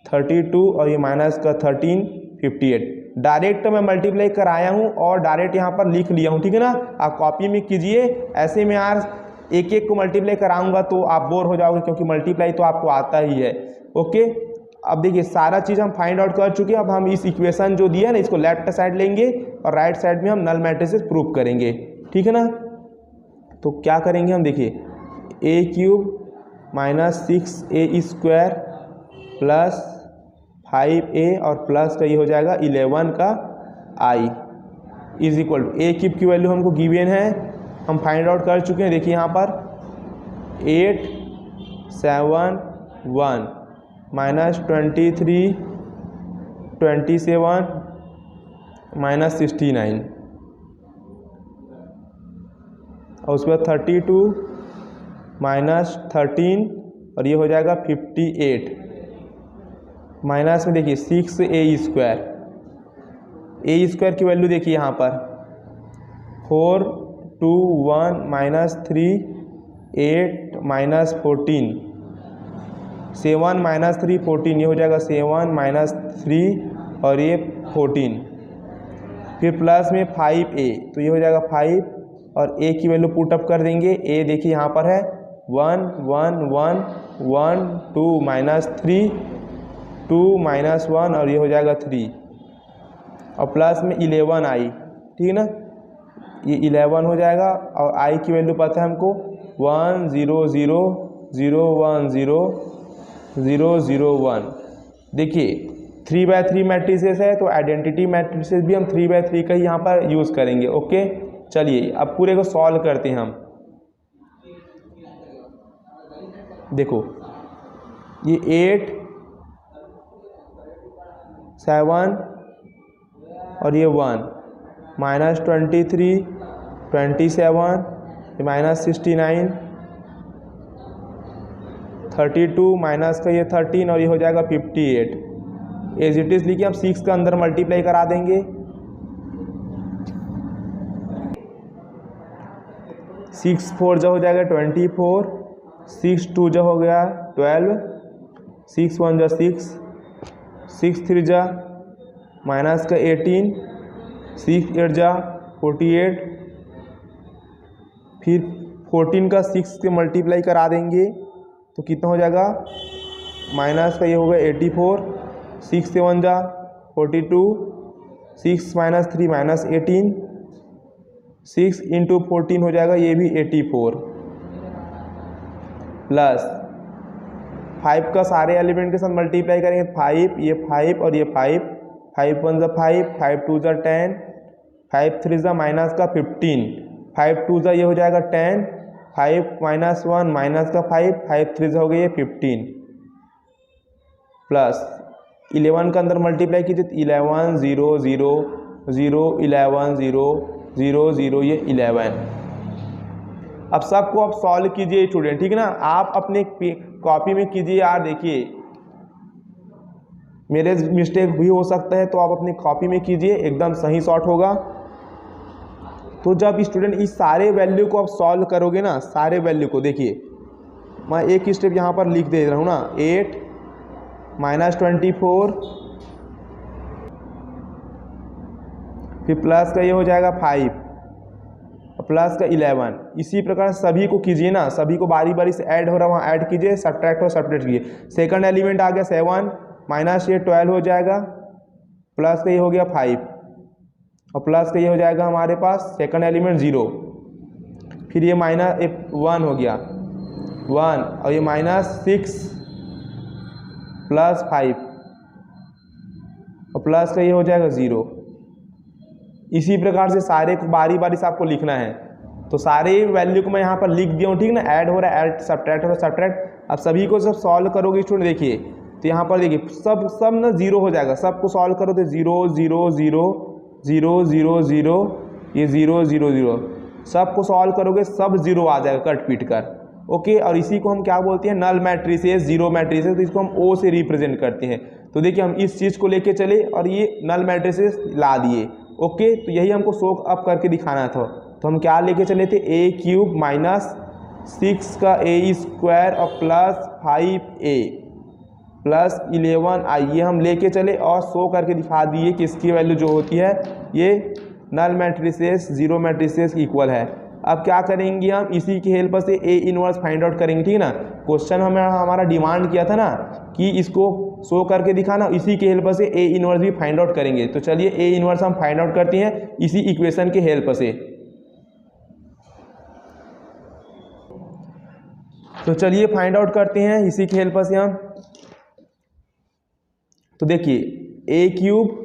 Speaker 1: 32 और ये माइनस का 13 58। डायरेक्ट मैं मल्टीप्लाई कराया हूँ और डायरेक्ट यहाँ पर लिख लिया हूँ, ठीक है ना। आप कॉपी में कीजिए। ऐसे में यार एक एक को मल्टीप्लाई कराऊंगा तो आप बोर हो जाओगे, क्योंकि मल्टीप्लाई तो आपको आता ही है। ओके, अब देखिए सारा चीज़ हम फाइंड आउट कर चुके हैं। अब हम इस इक्वेशन जो दिया है ना, इसको लेफ्ट साइड लेंगे और राइट साइड में हम नल मैट्रिसेस प्रूव करेंगे, ठीक है ना। तो क्या करेंगे हम, देखिए A cube minus 6a square plus 5a और प्लस का ये हो जाएगा 11 का i is equal to A cube की वैल्यू हमको गिवन है, हम फाइंड आउट कर चुके हैं। देखिए यहाँ पर 8 7 1 माइनस 23 27 माइनस 69 और उसके बाद 32 माइनस 13 और ये हो जाएगा 58 माइनस में देखिए 6a स्क्वायर की वैल्यू देखिए यहाँ पर 4 2 1 माइनस 3 8 माइनस 14 7 माइनस 3 14 ये हो जाएगा 7 माइनस 3 और ये 14 फिर प्लस में 5a तो ये हो जाएगा 5 और a की वैल्यू पुटअप कर देंगे। a देखिए यहाँ पर है 1 1 1 1 2 माइनस 3 2 माइनस 1 और ये हो जाएगा 3 और प्लस में 11 आई, ठीक है ना। ये 11 हो जाएगा और i की वैल्यू पता है हमको 1 0 0 0 1 0 0 0 1। देखिए 3/3 मैट्रिसेस है तो आइडेंटिटी मैट्रिसेस भी हम 3/3 का ही यहाँ पर यूज़ करेंगे। ओके, चलिए अब पूरे को सॉल्व करते हैं हम। देखो ये 8 7 और ये 1 माइनस 23 27 माइनस 69 32 माइनस का ये 13 और ये हो जाएगा 58। एज इट इज लिखिए, हम 6 का अंदर मल्टीप्लाई करा देंगे। 6 4 जो हो जाएगा 24 6 2 जो हो गया 12 6 1 जो 6 6 3 जा माइनस का 18 6 8 जा 48 फिर 14 का 6 के मल्टीप्लाई करा देंगे तो कितना हो जाएगा माइनस का ये होगा 84 6 7 जा 42 6 माइनस 3 माइनस 18, 6 इंटू 14 हो जाएगा ये भी 84, प्लस 5 का सारे एलिमेंट के साथ मल्टीप्लाई करेंगे 5, ये 5 और ये 5, 5 1 5, 5 2 10, 5 3 माइनस का 15, 5 2 ये हो जाएगा 10, 5 माइनस 1 माइनस का 5, 5 3 हो गई 15, प्लस 11 का अंदर मल्टीप्लाई कीजिए 11 0 0 0 11 0 0 0 ये 11। अब सबको आप सॉल्व कीजिए स्टूडेंट, ठीक है ना। आप अपने कॉपी में कीजिए यार, देखिए मेरे मिस्टेक भी हो सकता है तो आप अपनी कॉपी में कीजिए, एकदम सही सॉर्ट होगा। तो जब स्टूडेंट इस सारे वैल्यू को आप सॉल्व करोगे ना, सारे वैल्यू को, देखिए मैं एक स्टेप यहाँ पर लिख दे रहा हूँ ना, 8 माइनस 24, फिर प्लस का ये हो जाएगा 5, प्लस का 11। इसी प्रकार सभी को कीजिए ना, सभी को बारी बारी से ऐड हो रहा है वहाँ ऐड कीजिए, सब्ट्रैक्ट और सब्ट्रैक्ट कीजिए। सेकंड एलिमेंट आ गया 7 माइनस ये 12 हो जाएगा, प्लस का ये हो गया 5 और प्लस का ये हो जाएगा हमारे पास सेकंड एलिमेंट 0, फिर ये माइनस 1 हो गया 1 और ये माइनस 6 प्लस 5 और प्लस का ये हो जाएगा 0। इसी प्रकार से सारे को बारी बारी से आपको लिखना है। तो सारे वैल्यू को मैं यहाँ पर लिख दिया हूँ, ठीक ना। ऐड हो रहा है ऐड, सब्ट्रैक्ट हो रहा है सब्ट्रैक्ट। अब सभी को जब सॉल्व करोगे स्टूडेंट देखिए, तो यहाँ पर देखिए सब ना 0 हो जाएगा। सबको सॉल्व करो तो 0 0 0 0 0 0 ये 0 0 0, सबको सॉल्व करोगे सब 0 आ जाएगा कट पीट कर। ओके, और इसी को हम क्या बोलते हैं, नल मैट्रिसेस, जीरो मैट्रिसेस। तो इसको हम ओ से रिप्रेजेंट करते हैं। तो देखिए हम इस चीज़ को लेके चले और ये नल मैट्रिसेस ला दिए। ओके, तो यही हमको शो अप करके दिखाना था। तो हम क्या लेके चले थे, ए क्यूब माइनस 6 का ए स्क्वायर और प्लस 5a प्लस 11i, ये हम लेके चले और शो करके दिखा दिए कि इसकी वैल्यू जो होती है ये नल मैट्रिसेस, जीरो मैट्रिसेस इक्वल है। अब क्या करेंगे हम, इसी की हेल्प से ए इनवर्स फाइंड आउट करेंगे, ठीक है ना। क्वेश्चन हमें हमारा डिमांड किया था ना कि इसको शो करके दिखाना, इसी के हेल्प से ए इनवर्स भी फाइंड आउट करेंगे। तो चलिए ए इनवर्स हम फाइंड आउट करते हैं इसी इक्वेशन के हेल्प से। तो चलिए फाइंड आउट करते हैं इसी के हेल्प से हम। तो देखिए A cube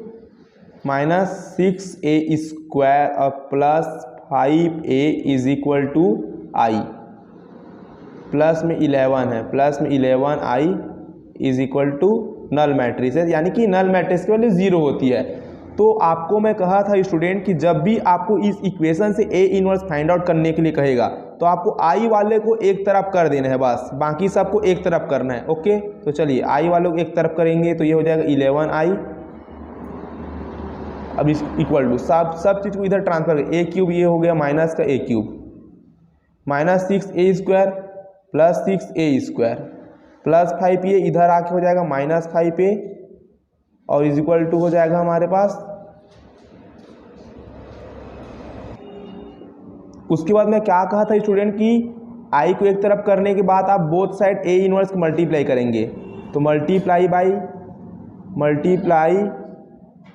Speaker 1: minus 6a square और plus 5a is equal to I, plus में 11 है, प्लस में 11i is equal to null matrix है, यानी कि नल मैट्रिक्स की वैल्यू 0 होती है। तो आपको मैं कहा था स्टूडेंट कि जब भी आपको इस इक्वेशन से ए इनवर्स फाइंड आउट करने के लिए कहेगा तो आपको आई वाले को एक तरफ कर देना है, बस बाकी सबको एक तरफ करना है। ओके, तो चलिए आई वालों को एक तरफ करेंगे तो ये हो जाएगा 11i। अब इस इक्वल टू सब चीज़ को इधर ट्रांसफर कर, ए क्यूब ये हो गया माइनस का A cube minus 6a square plus 6a square plus 5a इधर आके हो जाएगा माइनस 5a और इज इक्वल टू हो जाएगा हमारे पास। उसके बाद मैं क्या कहा था स्टूडेंट कि आई को एक तरफ करने के बाद आप बोथ साइड ए इनवर्स को मल्टीप्लाई करेंगे। तो multiply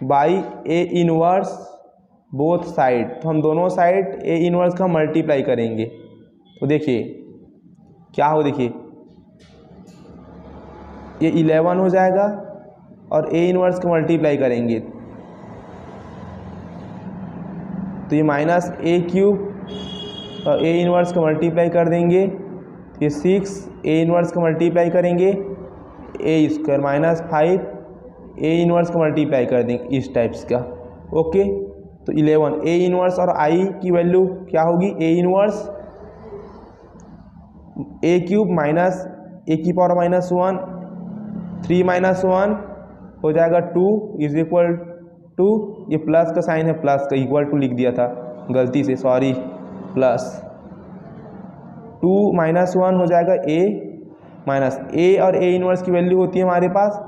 Speaker 1: by A inverse both side, तो हम दोनों साइड ए इनवर्स का मल्टीप्लाई करेंगे। तो देखिए क्या हो, देखिए ये 11 हो जाएगा और ए इनवर्स का मल्टीप्लाई करेंगे तो ये माइनस ए क्यूब और ए इनवर्स का मल्टीप्लाई कर देंगे, ये 6 ए इनवर्स का मल्टीप्लाई करेंगे ए स्क्वायर माइनस 5 ए इनवर्स का मल्टीप्लाई कर देंगे इस टाइप्स का। ओके, तो 11 ए इनवर्स और आई की वैल्यू क्या होगी, A inverse A cube minus A की पावर माइनस 1 3 माइनस 1 हो जाएगा 2 इज इक्वल टू, ये प्लस का साइन है, प्लस का इक्वल टू लिख दिया था गलती से, सॉरी, प्लस 2 माइनस 1 हो जाएगा ए माइनस ए, और ए इनवर्स की वैल्यू होती है हमारे पास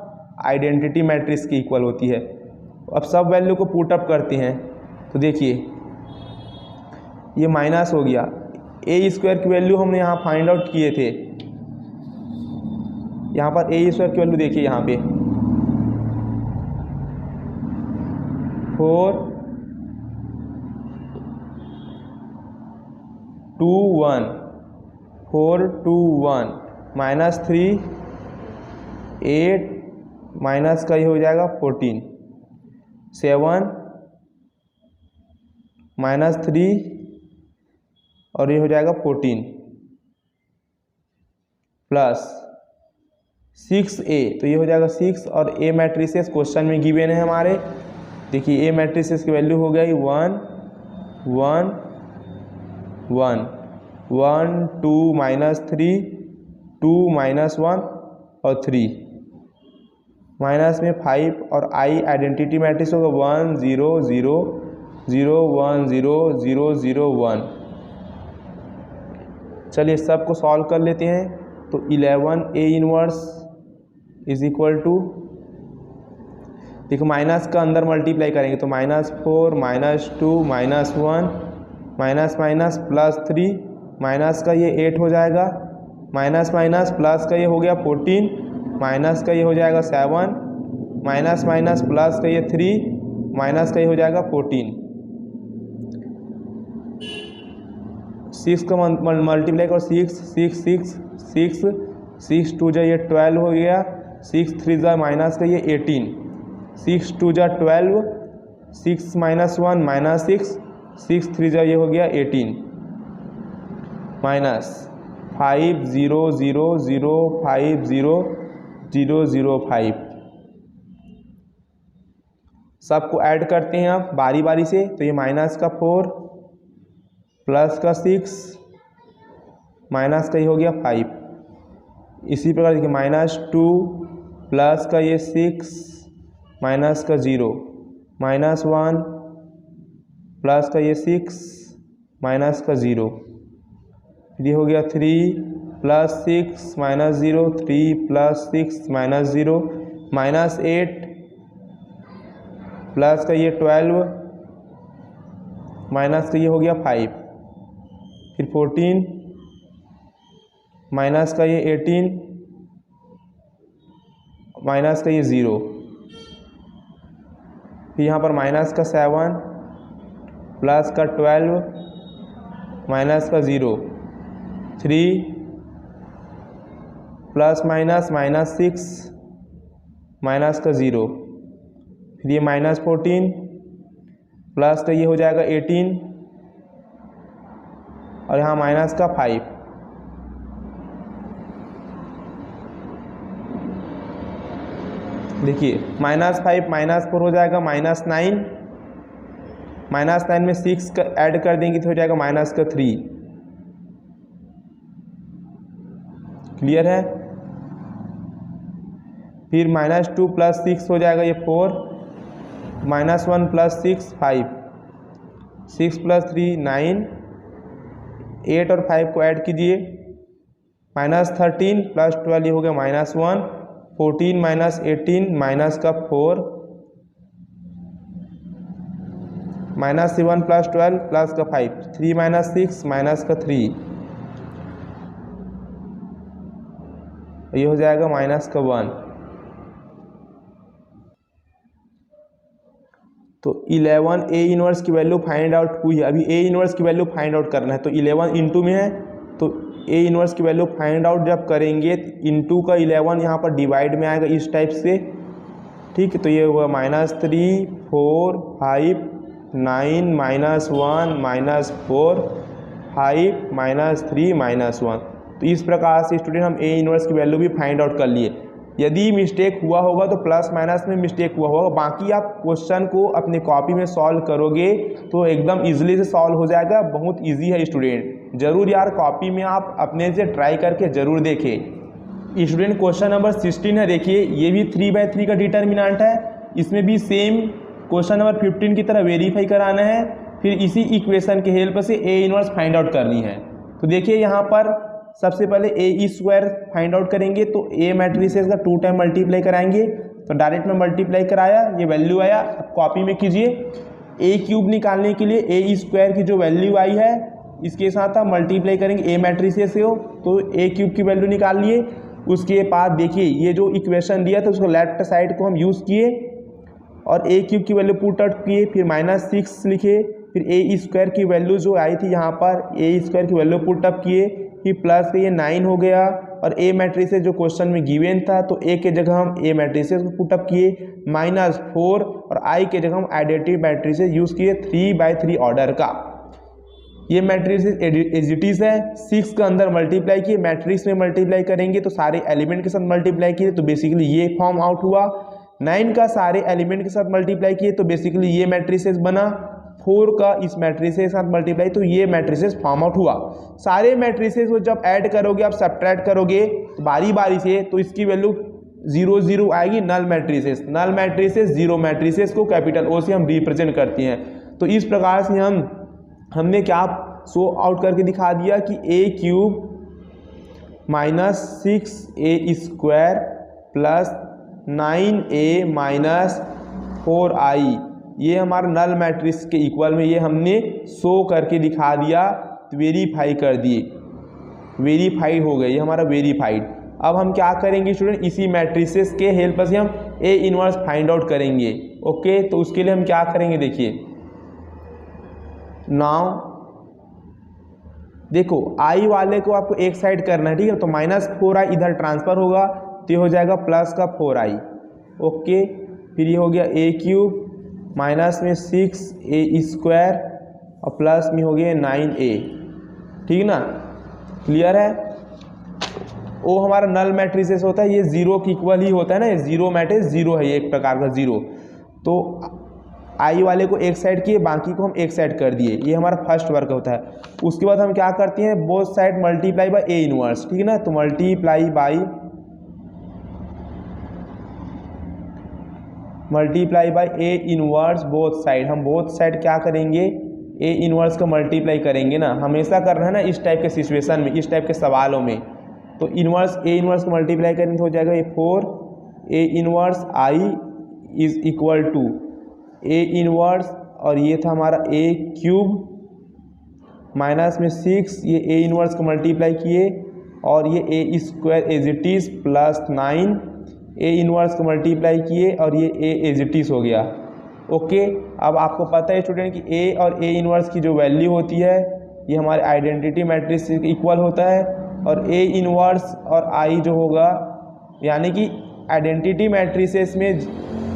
Speaker 1: आइडेंटिटी मैट्रिक्स की इक्वल होती है। अब सब वैल्यू को पुट अप करते हैं तो देखिए ये माइनस हो गया, ए स्क्वायर की वैल्यू हमने यहाँ फाइंड आउट किए थे, यहाँ पर ए स्क्वायर की वैल्यू देखिए यहाँ पे 4 2 1 4 2 1 -3 8 माइनस का ये हो जाएगा 14 7 -3 और ये हो जाएगा 14 प्लस 6a, तो ये हो जाएगा 6 और a मैट्रिसेस क्वेश्चन में गिवन है हमारे। देखिए a मैट्रिसेस की वैल्यू हो गई 1 1 1 1 2 -3 2 -1 और 3 माइनस में 5 और i आइडेंटिटी मैट्रिक्स होगा 1 0 0 0 1 0 0 0 1। चलिए सबको सॉल्व कर लेते हैं। तो 11a inverse is equal to, देखो माइनस का अंदर मल्टीप्लाई करेंगे तो -4 -2 -1 माइनस माइनस +3 माइनस का ये 8 हो जाएगा, माइनस माइनस प्लस का ये हो गया 14, माइनस का ये हो जाएगा 7, माइनस माइनस प्लस का ये 3, माइनस का ये हो जाएगा 14। 6 का मल्टीप्लाई करो 6 6 6 6 6 2 जा ये 12 हो गया, 6 3 जा माइनस का ये 18, 6 2 जा 12, 6 -1 -6 6 3 जा ये हो गया 18 माइनस 5 0 0 0 5 0 0 0 5। सबको ऐड करते हैं आप बारी बारी से। तो ये माइनस का 4 प्लस का 6 माइनस का ये हो गया 5। इसी प्रकार देखिए -2 प्लस का ये 6 माइनस का 0 -1 प्लस का ये 6 माइनस का 0, ये हो गया 3 प्लस 6 -0 3 प्लस 6 -0 -8 प्लस का ये 12 माइनस का ये हो गया 5, फिर 14 माइनस का ये 18 माइनस का ये 0, फिर यहाँ पर माइनस का 7 प्लस का 12 माइनस का 0 3 प्लस माइनस -6 माइनस का 0, फिर ये -14 प्लस का ये हो जाएगा 18 और यहाँ माइनस का 5। देखिए -5 -4 हो जाएगा -9, -9 में 6 का ऐड कर देंगे तो हो जाएगा -3। क्लियर है। फिर -2 प्लस 6 हो जाएगा ये 4, -1 प्लस 6 5, 6 प्लस 3 9, 8 और 5 को ऐड कीजिए -13 प्लस 12 ये हो गया -1, 14 माइनस 18 माइनस का 4 -7 प्लस 12 प्लस का 5, 3 माइनस 6 माइनस का 3, ये हो जाएगा माइनस का 1। तो 11 ए इनवर्स की वैल्यू फाइंड आउट हुई है। अभी ए इनवर्स की वैल्यू फाइंड आउट करना है। तो 11 इंटू में है तो ए इनवर्स की वैल्यू फाइंड आउट जब करेंगे इंटू का 11 यहाँ पर डिवाइड में आएगा इस टाइप से। ठीक है, तो ये हुआ -3 4 5 9 -1 -4 5 -3 -1। तो इस प्रकार से स्टूडेंट हम ए इनवर्स की वैल्यू भी फाइंड आउट कर लिए। यदि मिस्टेक हुआ होगा तो प्लस माइनस में मिस्टेक हुआ होगा, बाकी आप क्वेश्चन को अपने कॉपी में सॉल्व करोगे तो एकदम इजीली से सॉल्व हो जाएगा। बहुत इजी है स्टूडेंट, जरूर यार कॉपी में आप अपने से ट्राई करके जरूर देखें। स्टूडेंट क्वेश्चन नंबर 16 है, देखिए ये भी 3/3 का डिटर्मिनेंट है। इसमें भी सेम क्वेश्चन नंबर 15 की तरह वेरीफाई कराना है, फिर इसी इक्वेशन के हेल्प से ए इनवर्स फाइंड आउट करनी है। तो देखिए यहाँ पर सबसे पहले ए स्क्वायर फाइंड आउट करेंगे, तो ए मैट्रिसेस का 2 टाइम मल्टीप्लाई कराएंगे। तो डायरेक्ट में मल्टीप्लाई कराया, ये वैल्यू आया, कॉपी में कीजिए। ए क्यूब निकालने के लिए ए स्क्वायर की जो वैल्यू आई है इसके साथ आप मल्टीप्लाई करेंगे ए मैट्रिसेस से हो, तो ए क्यूब की वैल्यू निकाल लिए। उसके बाद देखिए ये जो इक्वेशन दिया था उसको लेफ्ट साइड को हम यूज़ किए, और ए क्यूब की वैल्यू पुट आउट किए, फिर -6 लिखे, फिर ए स्क्वायर की वैल्यू जो आई थी यहाँ पर ए स्क्वायर की वैल्यू पुट अप किए, फिर प्लस के ये 9 हो गया, और ए मैट्रिसेस जो क्वेश्चन में गिवन था तो ए के जगह हम ए मैट्रिसेस को पुट अप किए, -4 और आई के जगह हम आइडेंटिटी मैट्रिसेस यूज़ किए 3/3 ऑर्डर का। ये मैट्रिसेस एजिटीज है, 6 का अंदर मल्टीप्लाई किए, मैट्रिक्स में मल्टीप्लाई करेंगे तो सारे एलिमेंट के साथ मल्टीप्लाई किए तो बेसिकली ये फॉर्म आउट हुआ। 9 का सारे एलिमेंट के साथ मल्टीप्लाई किए तो बेसिकली ये मैट्रिसेस बना। 4 का इस मैट्रिसेस के साथ मल्टीप्लाई तो ये मैट्रिसेस फॉर्म आउट हुआ। सारे मैट्रिसेस को जब ऐड करोगे, आप सब्ट्रैक्ट करोगे तो बारी बारी से, तो इसकी वैल्यू 0 0 आएगी। नल मैट्रिसेस 0 मैट्रिसेस को कैपिटल O से हम रिप्रेजेंट करते हैं। तो इस प्रकार से हमने क्या शो आउट करके दिखा दिया कि ए cube -6a² plus 9a -4i ये हमारा नल मैट्रिक्स के इक्वल में, ये हमने शो करके दिखा दिया, वेरीफाई कर दिए, वेरीफाइड हो गए, ये हमारा वेरीफाइड। अब हम क्या करेंगे स्टूडेंट, इसी मैट्रिसेस के हेल्प से हम ए इनवर्स फाइंड आउट करेंगे। ओके, तो उसके लिए हम क्या करेंगे, देखिए नाउ देखो आई वाले को आपको एक साइड करना है, ठीक है, तो -4i इधर ट्रांसफर होगा तो ये हो जाएगा प्लस का 4i। ओके, फिर ये हो गया ए क्यूब माइनस में 6a² और प्लस में हो गया 9a, ठीक ना, क्लियर है। वो हमारा नल मैट्रिसेस होता है, ये 0 के इक्वल ही होता है ना, ये 0 मैट्रिक्स 0 है, ये एक प्रकार का 0। तो आई वाले को एक साइड किए, बाकी को हम एक साइड कर दिए, ये हमारा फर्स्ट वर्क होता है। उसके बाद हम क्या करते हैं, both side multiply by A inverse, ठीक है ना, तो multiply by A inverse both side. हम बोथ साइड क्या करेंगे, ए इनवर्स का मल्टीप्लाई करेंगे ना, हमेशा करना है ना इस टाइप के सिचुएशन में, इस टाइप के सवालों में। तो ए इनवर्स को मल्टीप्लाई करेंगे तो हो जाएगा ये 4 A inverse I is equal to A inverse, और ये था हमारा ए क्यूब माइनस में 6, ये ए इनवर्स को मल्टीप्लाई किए, और ये A square as it is plus 9 A inverse को मल्टीप्लाई किए, और ये ए एज इट इज हो गया। ओके, अब आपको पता है स्टूडेंट कि ए और ए इनवर्स की जो वैल्यू होती है ये हमारे आइडेंटिटी मैट्रिक्स के इक्वल होता है, और ए इनवर्स और आई जो होगा, यानी कि आइडेंटिटी मैट्रिसेस में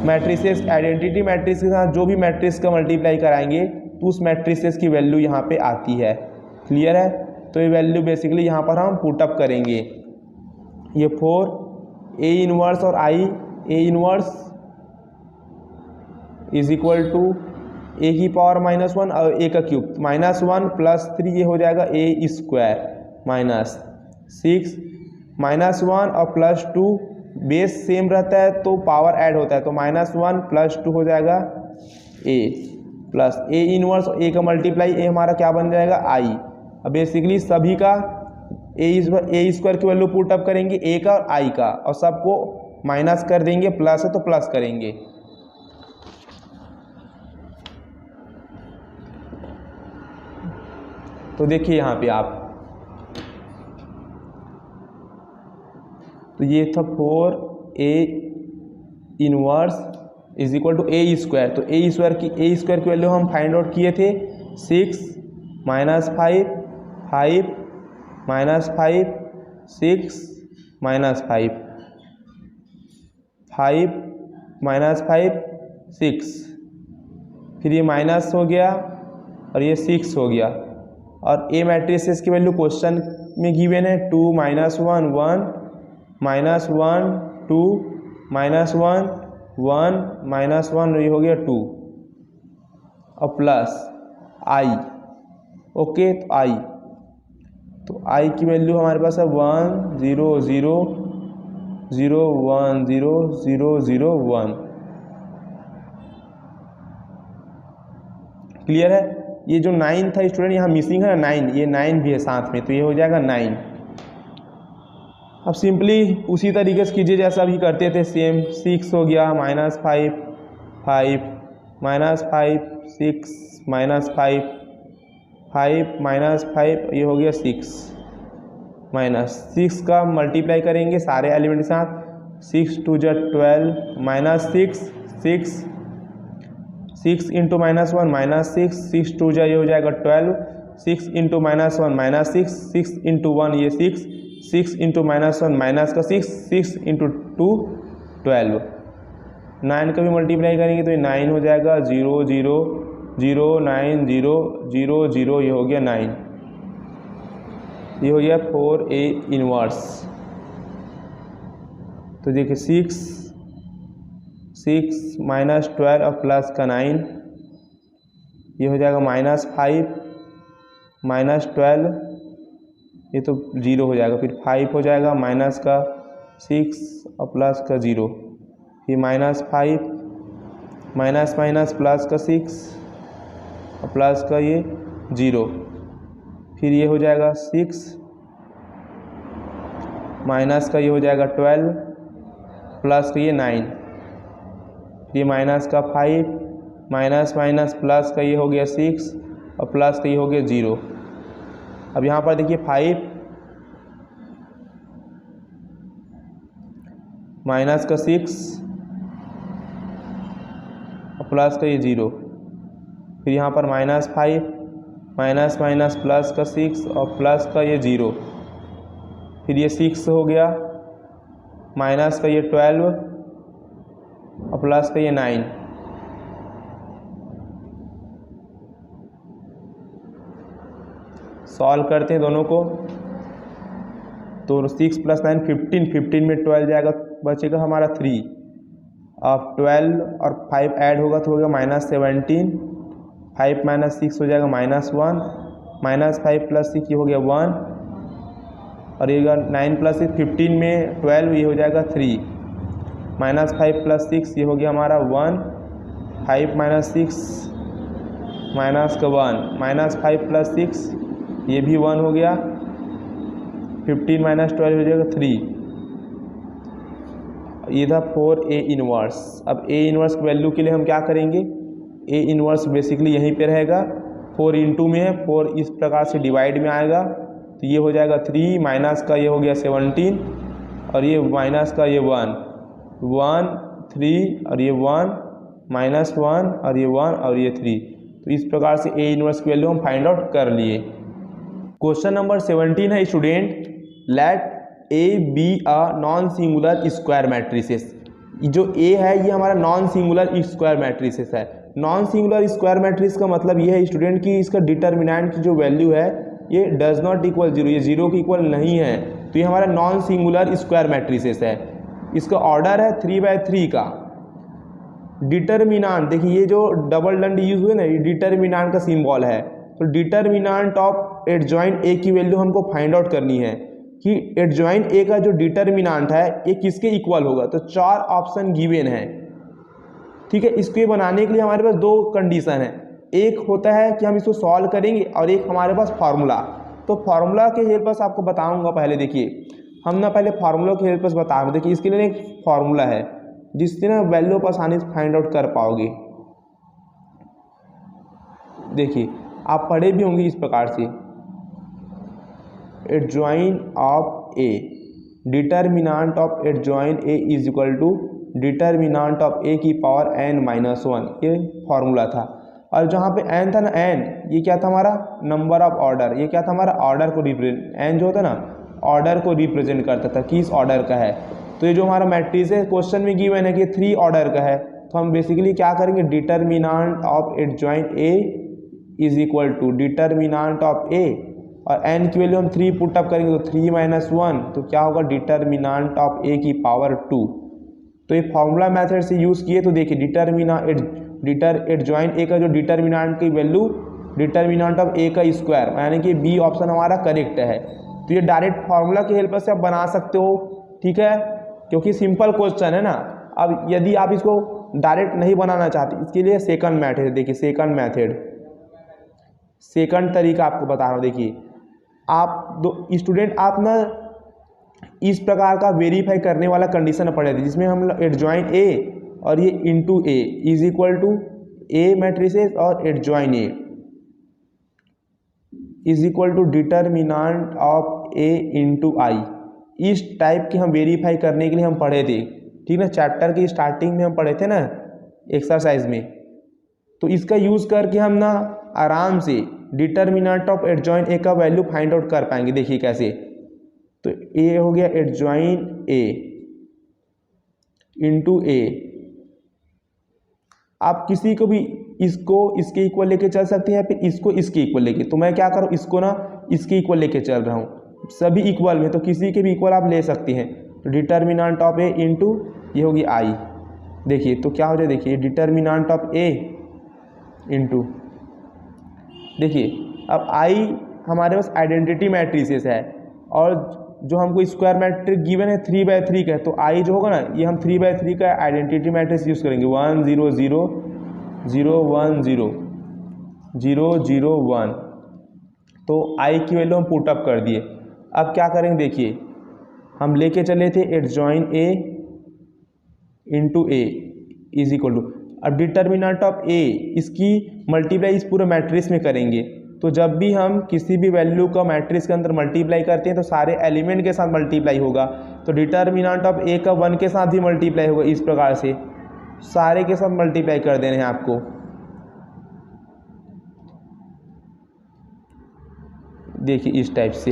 Speaker 1: आइडेंटिटी मैट्रिक्स के साथ जो भी मैट्रिक्स का मल्टीप्लाई कराएंगे तो उस मैट्रिसेस की वैल्यू यहाँ पे आती है, क्लियर है। तो ये वैल्यू बेसिकली यहाँ पर हम पुट अप करेंगे, ये 4 ए इनवर्स और I, A inverse is equal to A की पावर -1 और ए का क्यूब, -1 प्लस 3 ये हो जाएगा ए स्क्वायर माइनस 6 -1 और प्लस 2, बेस सेम रहता है तो पावर ऐड होता है, तो -1 प्लस 2 हो जाएगा ए, प्लस ए इनवर्स ए का मल्टीप्लाई ए हमारा क्या बन जाएगा आई। अब बेसिकली सभी का ए स्क्वायर की वैल्यू पुट अप करेंगे, ए का और आई का, और सबको माइनस कर देंगे, प्लस है तो प्लस करेंगे। तो देखिए यहाँ पे आप, तो ये था 4 A inverse is equal to A square, तो ए स्क्वायर की वैल्यू हम फाइंड आउट किए थे 6 -5 5 -5 6 -5 5 -5 6, फिर ये माइनस हो गया और ये 6 हो गया, और ए मैट्रिसेस की वैल्यू क्वेश्चन में गिवन है 2 -1 1 -1 2 -1 1 -1, ये हो गया 2 और प्लस आई। ओके, तो आई की वैल्यू हमारे पास है 1 0 0 0 1 0 0 0 1, क्लियर है। ये जो 9 था स्टूडेंट यहाँ मिसिंग है ना 9, ये 9 भी है साथ में, तो ये हो जाएगा 9। अब सिंपली उसी तरीके से कीजिए जैसा भी करते थे, सेम 6 हो गया -5 5 -5 6 -5 5 -5, ये हो गया 6 -6 का मल्टीप्लाई करेंगे सारे एलिमेंट के साथ, 6 2 × 12 -6 6 6 into minus one minus six, 6 टू जा ये हो जाएगा 12, 6 into minus one minus six, 6 into one ये 6, 6 इंटू माइनस वन माइनस का 6, 6 इंटू टू 12। 9 का भी मल्टीप्लाई करेंगे तो ये 9 हो जाएगा, 0 0 0 9 0 0 0, ये हो गया 9, ये हो गया 4a इनवर्स। तो देखिए 6 माइनस 12 और प्लस का 9, ये हो जाएगा -5 माइनस 12, ये तो 0 हो जाएगा, फिर 5 हो जाएगा, माइनस का 6 और प्लस का 0, फिर -5 माइनस माइनस प्लस का 6 और प्लस का ये 0, फिर ये हो जाएगा 6 माइनस का ये हो जाएगा 12 प्लस का ये 9, ये माइनस का 5 माइनस माइनस प्लस का ये हो गया 6 और प्लस का ये हो गया 0। अब यहाँ पर देखिए 5 माइनस का 6 और प्लस का ये 0, फिर यहाँ पर -5 माइनस माइनस प्लस का 6 और प्लस का ये 0, फिर ये 6 हो गया, माइनस का ये 12 और प्लस का ये 9, सॉल्व करते हैं दोनों को। तो 6 + 9 15, 15 में 12 जाएगा, बचेगा हमारा 3। अब 12 और 5 ऐड होगा तो होगा -17, 5 - 6 हो जाएगा -1, -5 + 6 ये हो गया 1, और ये 9 + 6 15 में 12 ये हो जाएगा 3, -5 + 6 ये हो गया हमारा 1, 5 - 6 माइनस का 1, -5 + 6 ये भी 1 हो गया, 15 - 12 हो जाएगा 3, ये था 4a इनवर्स। अब a इनवर्स वैल्यू के लिए हम क्या करेंगे, a इनवर्स बेसिकली यहीं पे रहेगा, 4 इंटू में है, 4 इस प्रकार से डिवाइड में आएगा, तो ये हो जाएगा 3, माइनस का ये हो गया 17 और ये माइनस का ये 1 3 और ये 1 -1 और ये 1 और ये 3। तो इस प्रकार से a इनवर्स की वैल्यू हम फाइंड आउट कर लिए। क्वेश्चन नंबर 17 है student, let a B a non singular square matrices. जो a है ये हमारा नॉन सिंगुलर स्क्वायर मैट्रिसेस है। नॉन सिंगुलर स्क्वायर मैट्रिक्स का मतलब ये है स्टूडेंट कि इसका डिटर्मिनेंट की जो वैल्यू है ये डज नॉट इक्वल 0, ये 0 की इक्वल नहीं है, तो ये हमारा नॉन सिंगुलर स्क्वायर मैट्रिसेस है। इसका ऑर्डर है 3/3 का। डिटर्मिनांट देखिए, ये जो डबल डंड यूज हुए ना, ये डिटर्मिनांट का सिंबल है। तो डिटर्मिनांट ऑफ एडजॉइंट ए की वैल्यू हमको फाइंड आउट करनी है कि एडजॉइंट ए का जो डिटर्मिनांट है ये किसके इक्वल होगा। तो 4 ऑप्शन गिवन है, ठीक है। इसको बनाने के लिए हमारे पास 2 कंडीशन है, एक होता है कि हम इसको सॉल्व करेंगे और एक हमारे पास फार्मूला। तो फार्मूला के हेल्प से आपको बताऊंगा। पहले देखिए, हम ना पहले फार्मूला के हेल्प से बता रहे। देखिए इसके लिए एक फार्मूला है जिससे ना वैल्यू आप आसानी से फाइंड आउट कर पाओगे। देखिए आप पढ़े भी होंगे इस प्रकार से, adjoint of A, determinant of adjoint A is equal to determinant of A की पावर n-1, ये फार्मूला था। और जहाँ पे n था ना, n ये क्या था हमारा नंबर ऑफ ऑर्डर, ये क्या था हमारा ऑर्डर को रिप्रेजेंट, n जो होता ना ऑर्डर को रिप्रेजेंट करता था कि इस ऑर्डर का है। तो ये जो हमारा मैट्रिक्स है क्वेश्चन में गिवन है कि 3 ऑर्डर का है, तो हम बेसिकली क्या करेंगे, determinant of adjoint A is equal to determinant of A, और n की वैल्यू हम 3 पुट अप करेंगे तो 3 - 1, तो क्या होगा डिटर्मिनांट ऑफ ए की पावर 2। तो ये फॉर्मूला मेथड से यूज़ किए। तो देखिए एडजॉइंट ए का जो डिटर्मिनांट की वैल्यू डिटर्मिनांट ऑफ ए का स्क्वायर, यानी कि बी ऑप्शन हमारा करेक्ट है। तो ये डायरेक्ट फार्मूला की हेल्प से आप बना सकते हो, ठीक है, क्योंकि सिंपल क्वेश्चन है ना। अब यदि आप इसको डायरेक्ट नहीं बनाना चाहते, इसके लिए सेकंड मेथड, देखिए सेकंड मेथड, सेकंड तरीका आपको बता रहा हूँ। देखिए आप स्टूडेंट आप ना इस प्रकार का वेरीफाई करने वाला कंडीशन पढ़े थे, जिसमें हम एडजॉइंट ए और ये into A is equal to A matrices और adjoint A is equal to determinant of A into I. इस टाइप के हम वेरीफाई करने के लिए हम पढ़े थे, ठीक ना। चैप्टर की स्टार्टिंग में हम पढ़े थे ना एक्सरसाइज में, तो इसका यूज़ करके हम ना आराम से डिटर्मिनेंट ऑफ एडजॉइन ए का वैल्यू फाइंड आउट कर पाएंगे। देखिए कैसे, तो ए हो गया एडजॉइन ए इंटू ए। आप किसी को भी इसको इसके इक्वल लेके चल सकते हैं या फिर इसको इसके इक्वल लेके। तो मैं क्या करूँ, इसको ना इसके इक्वल लेके चल रहा हूँ, सभी इक्वल में, तो किसी के भी इक्वल आप ले सकते हैं। तो डिटर्मिनेंट ऑफ ए इंटू ये होगी आई। देखिए तो क्या हो जाए, देखिए डिटर्मिनेंट ऑफ ए इंटू, देखिए अब आई हमारे पास आइडेंटिटी मैट्रिसेस है और जो हमको स्क्वायर मैट्रिक्स गिवन है 3/3 का है, तो आई जो होगा ना ये हम 3/3 का आइडेंटिटी मैट्रिक्स यूज़ करेंगे। 1 0 0 0 1 0 0 0 1। तो आई की वैल्यू हम पुट अप कर दिए। अब क्या करेंगे, देखिए हम लेके चले थे adjoint A into A is equal to, अब डिटर्मिनेंट ऑफ ए इसकी मल्टीप्लाई इस पूरे मैट्रिक्स में करेंगे। तो जब भी हम किसी भी वैल्यू का मैट्रिक्स के अंदर मल्टीप्लाई करते हैं तो सारे एलिमेंट के साथ मल्टीप्लाई होगा। तो डिटर्मिनेंट ऑफ ए का 1 के साथ भी मल्टीप्लाई होगा। इस प्रकार से सारे के साथ मल्टीप्लाई कर देने हैं आपको। देखिए इस टाइप से,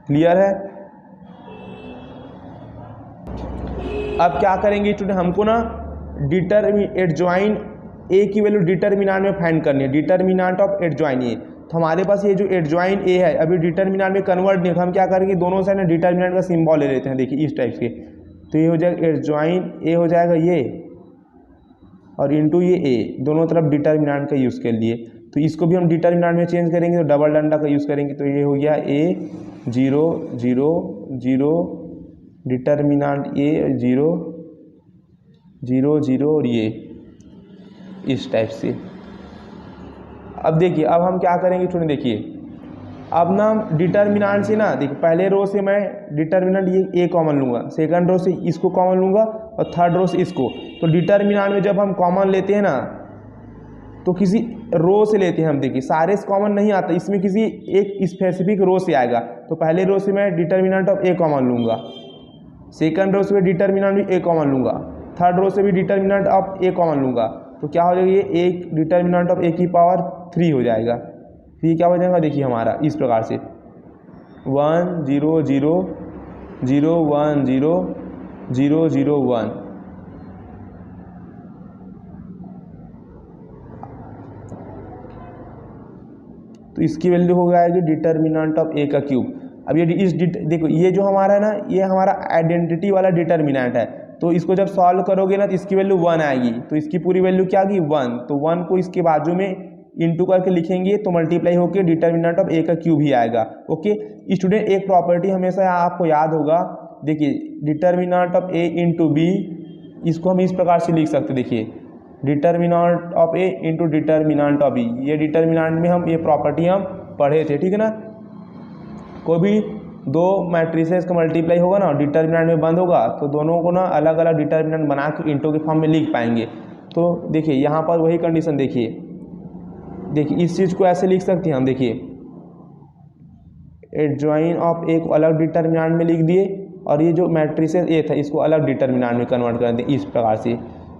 Speaker 1: क्लियर है। अब क्या करेंगे स्टूडेंट, हमको ना एडजॉइन ए की वैल्यू डिटर्मिनेंट में फाइंड करनी है। डिटर्मिनेंट ऑफ एडजॉइन ए, तो हमारे पास ये जो एडजॉइन ए है अभी डिटर्मिनेंट में कन्वर्ट नहीं, तो हम क्या करेंगे, दोनों साइड ना डिटर्मिनेंट का सिंबल ले लेते हैं। देखिए इस टाइप से, तो ये हो जाएगा एडजॉइन ए हो जाएगा ये, और इंटू ये ए, दोनों तरफ डिटर्मिनेंट का यूज़ कर लिए। तो इसको भी हम डिटर्मिनेंट में चेंज करेंगे, तो डबल डंडा का यूज़ करेंगे। तो ये हो गया ए 0 0 0 डिटर्मिनेंट ए 0 0 0 और ये इस टाइप से। अब देखिए अब हम क्या करेंगे स्टूडेंट, देखिए अब ना डिटर्मिनेंट से ना, देखिए पहले रो से मैं डिटर्मिनेंट ये ए कॉमन लूँगा, सेकंड रो से इसको कॉमन लूँगा और थर्ड रो से इसको। तो डिटर्मिनेंट में जब हम कॉमन लेते हैं ना तो किसी रो से लेते हैं हम। देखिए सारे से कॉमन नहीं आता, इसमें किसी एक स्पेसिफिक रो से आएगा। तो पहले रो से मैं डिटर्मिनेंट ऑफ ए कॉमन लूँगा, सेकंड रो से भी डिटर्मिनेंट भी ए कॉमन लूँगा, थर्ड रो से भी डिटर्मिनेंट ऑफ ए कॉमन लूँगा। तो क्या हो जाएगा, ये एक डिटर्मिनेंट ऑफ ए की पावर 3 हो जाएगा। फिर क्या हो जाएगा, देखिए हमारा इस प्रकार से 1 0 0 0 1 0 0 0 1। तो इसकी वैल्यू हो जाएगी डिटर्मिनेंट ऑफ ए का क्यूब। अब ये देखो ये जो हमारा है ना, ये हमारा आइडेंटिटी वाला डिटर्मिनेंट है। तो इसको जब सॉल्व करोगे ना तो इसकी वैल्यू 1 आएगी। तो इसकी पूरी वैल्यू क्या आएगी, 1। तो 1 को इसके बाजू में इंटू करके लिखेंगे तो मल्टीप्लाई होकर डिटर्मिनेंट ऑफ ए का क्यूब ही आएगा। ओके स्टूडेंट, एक प्रॉपर्टी हमेशा आपको याद होगा। देखिए determinant of A into B, इसको हम इस प्रकार से लिख सकते। देखिए determinant of A into determinant of B, ये डिटर्मिनेंट में हम ये प्रॉपर्टी हम पढ़े थे, ठीक है ना। कोई भी दो मैट्रिसेस का मल्टीप्लाई होगा ना, डिटर्मिनेंट में बंद होगा, तो दोनों को ना अलग अलग डिटर्मिनेंट बना के इंटू के फॉर्म में लिख पाएंगे। तो देखिए यहाँ पर वही कंडीशन, देखिए इस चीज़ को ऐसे लिख सकते हैं हम। देखिए एडजॉइन ऑफ ए को अलग डिटर्मिनेंट में लिख दिए और ये जो मैट्रिसेस ए था इसको अलग डिटर्मिनेंट में कन्वर्ट कर दिए इस प्रकार से,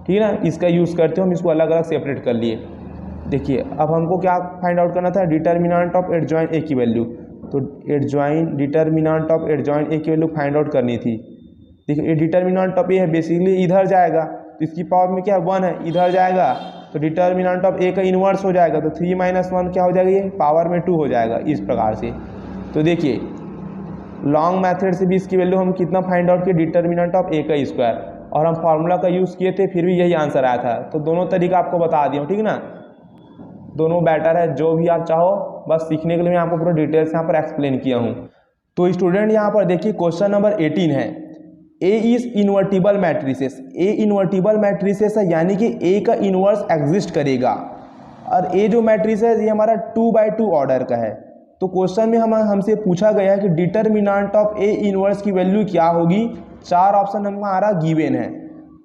Speaker 1: ठीक है ना। इसका यूज़ करते हो हम इसको अलग अलग सेपरेट कर लिए। देखिए अब हमको क्या फाइंड आउट करना था, डिटर्मिनेंट ऑफ एडजॉइन ए की वैल्यू। तो एडजॉइन डिटर्मिनेंट ऑफ एडजॉइन ए की वैल्यू फाइंड आउट करनी थी। देखिए ये डिटर्मिनेंट ऑफ ए है, बेसिकली इधर जाएगा तो इसकी पावर में क्या 1 है, इधर जाएगा तो डिटर्मिनेंट ऑफ ए का इन्वर्स हो जाएगा। तो 3 - 1 क्या हो जाएगा, ये पावर में 2 हो जाएगा इस प्रकार से। तो देखिए लॉन्ग मेथड से भी इसकी वैल्यू हम कितना फाइंड आउट किए, डिटर्मिनेंट ऑफ ए का स्क्वायर, और हम फार्मूला का यूज़ किए थे फिर भी यही आंसर आया था। तो दोनों तरीका आपको बता दिया हूँ, ठीक है ना। दोनों बेटर है, जो भी आप चाहो, बस सीखने के लिए मैं आपको पूरा डिटेल्स यहाँ पर एक्सप्लेन किया हूँ। तो स्टूडेंट यहाँ पर देखिए क्वेश्चन नंबर 18 है, A is invertible matrices. A invertible matrices है, यानी कि ए का इन्वर्स एग्जिस्ट करेगा। और ए जो मैट्रिस है ये हमारा 2/2 ऑर्डर का है। तो क्वेश्चन में हमसे पूछा गया है कि डिटर्मिनेंट ऑफ ए इन्वर्स की वैल्यू क्या होगी। 4 ऑप्शन हमारा गिवन है।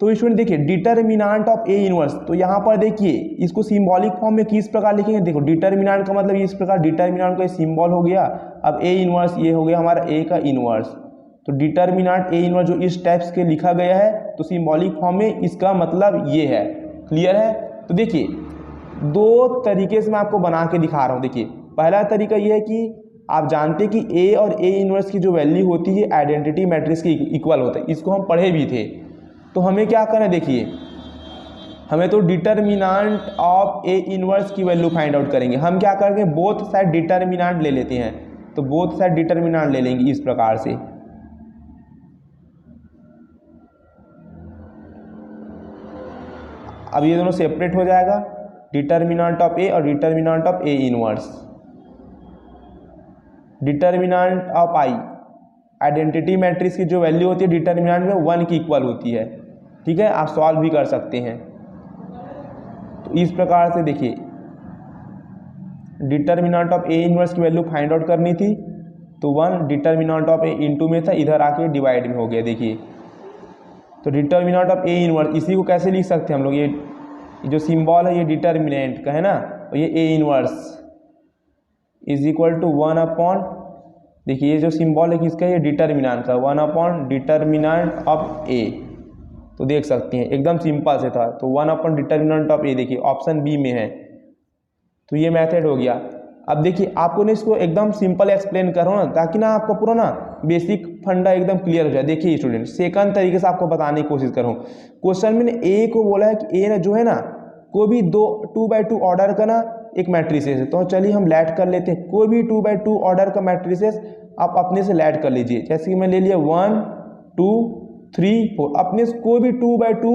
Speaker 1: तो स्टूडेंट देखिए डिटर्मिनेंट ऑफ ए इन्वर्स, तो यहाँ पर देखिए इसको सिंबॉलिक फॉर्म में किस प्रकार लिखेंगे। देखो डिटर्मिनेंट का मतलब इस प्रकार, डिटर्मिनेंट का सिंबल हो गया। अब ए इन्वर्स ये हो गया हमारा ए का इन्वर्स। तो डिटर्मिनेंट ए इन्वर्स जो इस टाइप्स के लिखा गया है, तो सिंबॉलिक फॉर्म में इसका मतलब ये है। क्लियर है। तो देखिए दो तरीके से मैं आपको बना के दिखा रहा हूँ। देखिए पहला तरीका ये है कि आप जानते हैं कि ए और ए इनवर्स की जो वैल्यू होती है आइडेंटिटी मैट्रिक्स के इक्वल होता है, इसको हम पढ़े भी थे। तो हमें क्या करना है, देखिए हमें तो डिटर्मिनेंट ऑफ ए इनवर्स की वैल्यू फाइंड आउट करेंगे। हम क्या करेंगे, बोथ साइड डिटर्मिनेंट ले लेते हैं। तो बोथ साइड डिटर्मिनेंट ले लेंगे इस प्रकार से। अब ये दोनों सेपरेट हो जाएगा, डिटर्मिनेंट ऑफ ए और determinant of A inverse. Determinant of I, identity matrix की जो वैल्यू होती है डिटर्मिनेंट में 1 की इक्वल होती है। ठीक है, आप सॉल्व भी कर सकते हैं। तो इस प्रकार से देखिए डिटर्मिनेंट ऑफ ए इनवर्स की वैल्यू फाइंड आउट करनी थी, तो 1 डिटर्मिनेंट ऑफ ए इनटू में था, इधर आके डिवाइड में हो गया। देखिए तो डिटर्मिनेंट ऑफ ए इनवर्स, इसी को कैसे लिख सकते हैं हम लोग, ये जो सिंबल है ये डिटर्मिनेंट का है ना, और ये A inverse is equal to 1 upon, देखिए ये जो सिंबल है किसका, ये डिटर्मिनेंट का, 1 अपॉन डिटर्मिनेंट ऑफ ए। तो देख सकते हैं एकदम सिंपल से था। तो 1 अपॉन डिटर्मिनेंट ऑफ ए, देखिए ऑप्शन बी में है। तो ये मेथड हो गया। अब देखिए आपको ना इसको एकदम सिंपल एक्सप्लेन करो ना, ताकि ना आपको पूरा ना बेसिक फंडा एकदम क्लियर हो जाए। देखिए स्टूडेंट सेकंड तरीके से आपको बताने की कोशिश करूँ। क्वेश्चन में ए को बोला है कि ए ना जो है ना कोई भी 2x2 ऑर्डर का ना एक मैट्रिसेस है। तो चलिए हम लैट कर लेते हैं, कोई भी 2x2 ऑर्डर का मैट्रिसेस आप अपने से लैट कर लीजिए। जैसे कि मैं ले लिया 1 2 3 4, अपने से कोई भी 2x2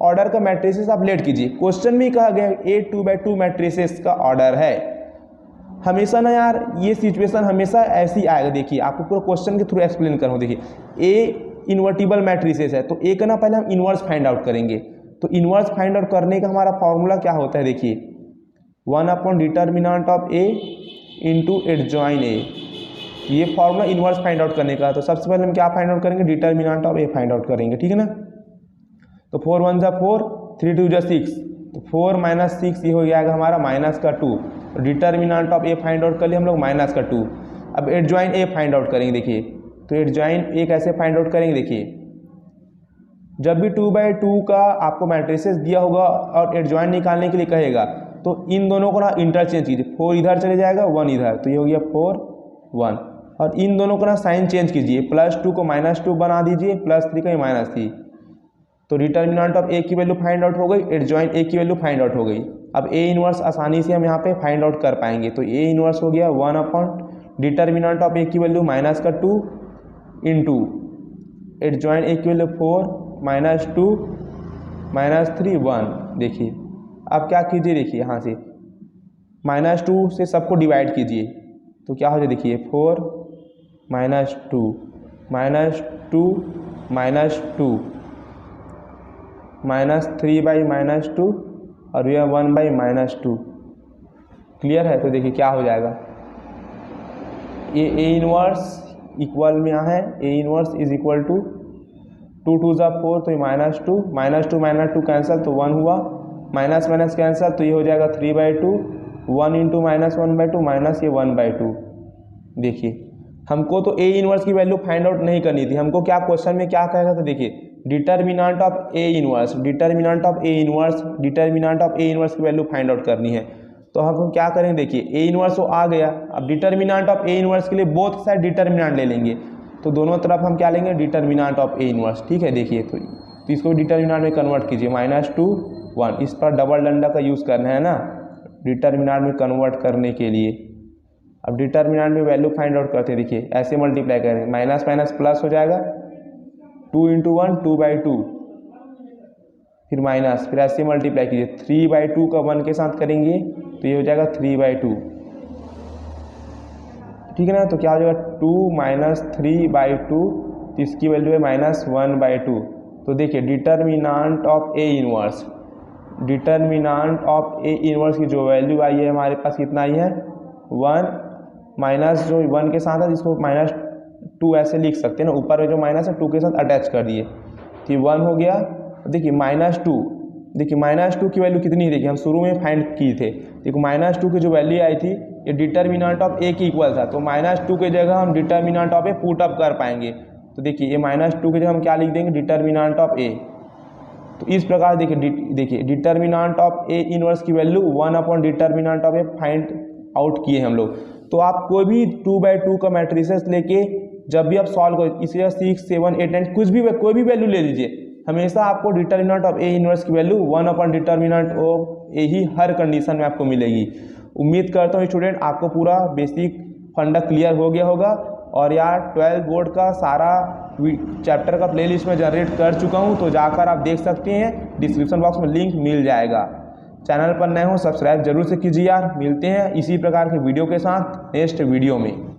Speaker 1: ऑर्डर का मैट्रिसेस आप लेट कीजिए। क्वेश्चन में कहा गया ए 2x2 मैट्रिसेस का ऑर्डर है। हमेशा ना यार ये सिचुएशन हमेशा ऐसी आएगा। देखिए आपको पूरा क्वेश्चन के थ्रू एक्सप्लेन करूँ। देखिए ए इन्वर्टिबल मैट्रिसेस है, तो ए का ना पहले हम इन्वर्स फाइंड आउट करेंगे। तो इन्वर्स फाइंड आउट करने का हमारा फॉर्मूला क्या होता है, देखिए 1 upon determinant of A into adjoint A, ये फॉर्मूला इन्वर्स फाइंड आउट करने का। तो सबसे पहले हम क्या फाइंड आउट करेंगे, determinant of A find out करेंगे। ठीक है ना। तो 4 1 जा 4, 3 2 जा 6, तो 4 माइनस 6 ये हो जाएगा हमारा माइनस का 2। तो determinant of A find out कर लिए हम लोग माइनस का 2। अब एडजॉइन ए फाइंड आउट करेंगे। देखिए तो एडजॉइन ए कैसे फाइंड आउट करेंगे, देखिए जब भी 2x2 का आपको मैट्रिसेस दिया होगा और एडजॉइन निकालने के लिए कहेगा, तो इन दोनों को ना इंटरचेंज कीजिए। 4 इधर चले जाएगा, 1 इधर, तो ये हो गया 4 1। और इन दोनों को ना साइन चेंज कीजिए, +2 को -2 बना दीजिए, +3 का -3। तो डिटर्मिनेंट ऑफ ए की वैल्यू फाइंड आउट हो गई, एडजॉइन ए की वैल्यू फाइंड आउट हो गई। अब ए इनवर्स आसानी से हम यहाँ पे फाइंड आउट कर पाएंगे। तो ए इनवर्स हो गया 1 अपॉन डिटर्मिनेंट ऑफ ए की वैल्यू -2 इंटू एडजॉइन ए की वैल्यू 4 -2 -3 1। देखिए अब क्या कीजिए, देखिए यहाँ से -2 से सबको डिवाइड कीजिए, तो क्या हो जाए, देखिए 4 -2 -2 -2 -3/-2 और यह 1/-2। क्लियर है। तो देखिए क्या हो जाएगा, ए इनवर्स इक्वल में यहाँ है, A inverse is equal to 2 2 जा 4, तो ये -2 कैंसिल, तो 1 हुआ, माइनस माइनस कैंसिल, तो ये हो जाएगा 3/2, 1 इंटू -1/2 माइनस ये 1/2। देखिए हमको तो ए इनवर्स की वैल्यू फाइंड आउट नहीं करनी थी, हमको क्या क्वेश्चन में क्या कहेगा, तो देखिए determinant of A inverse, determinant of A inverse, determinant of A inverse की वैल्यू फाइंड आउट करनी है। तो हम क्या करेंगे, देखिए ए इनवर्स तो आ गया। अब डिटर्मिनेंट ऑफ ए इनवर्स के लिए बोथ साइड डिटर्मिनेंट ले लेंगे, तो दोनों तरफ हम क्या लेंगे, डिटर्मिनेंट ऑफ ए इनवर्स। ठीक है, देखिए तो इसको डिटर्मिनेंट में कन्वर्ट कीजिए, -2 1, इस पर डबल डंडा का यूज़ करना है ना डिटर्मिनेंट में कन्वर्ट करने के लिए। अब डिटर्मिनेंट में वैल्यू फाइंड आउट करते हैं, देखिए ऐसे मल्टीप्लाई करेंगे, माइनस माइनस प्लस हो जाएगा, 2 इंटू 1 2/2, फिर माइनस, फिर ऐसे मल्टीप्लाई कीजिए, 3/2 का 1 के साथ करेंगे तो ये हो जाएगा 3/2। ठीक है ना। तो क्या हो जाएगा 2 - 3/2, तो इसकी वैल्यू है -1/2। तो देखिए determinant of A inverse, determinant of A inverse की जो वैल्यू आई है हमारे पास कितना आई है, 1 माइनस जो 1 के साथ है जिसको -2 ऐसे लिख सकते हैं ना, ऊपर में जो माइनस है 2 के साथ अटैच कर दिए, तो 1 हो गया। देखिए -2, देखिए -2 की वैल्यू कितनी है, देखिए हम शुरू में फाइंड किए थे। देखो -2 की जो वैल्यू आई थी ये डिटर्मिनेंट ऑफ ए की इक्वल था, तो -2 की जगह हम determinant of A put up कर पाएंगे। तो देखिए ये -2 की जगह हम क्या लिख देंगे, डिटर्मिनेंट ऑफ ए। तो इस प्रकार देखिए डिटर्मिनेंट ऑफ ए इनवर्स की value 1 upon determinant of A find out किए हम लोग। तो आप कोई भी 2/2 का मैट्रिसेस लेके जब भी आप सॉल्व करो, इसे 6, 7, 8, 9 कुछ भी कोई भी वैल्यू ले लीजिए, हमेशा आपको डिटर्मिनेंट ऑफ ए इनवर्स की value 1 upon determinant of A he her condition में आपको मिलेगी। उम्मीद करता हूँ स्टूडेंट आपको पूरा बेसिक फंडा क्लियर हो गया होगा। और यार 12 बोर्ड का सारा चैप्टर का प्लेलिस्ट में जनरेट कर चुका हूँ, तो जाकर आप देख सकते हैं, डिस्क्रिप्शन बॉक्स में लिंक मिल जाएगा। चैनल पर नए हो सब्सक्राइब जरूर से कीजिए यार। मिलते हैं इसी प्रकार के वीडियो के साथ नेक्स्ट वीडियो में।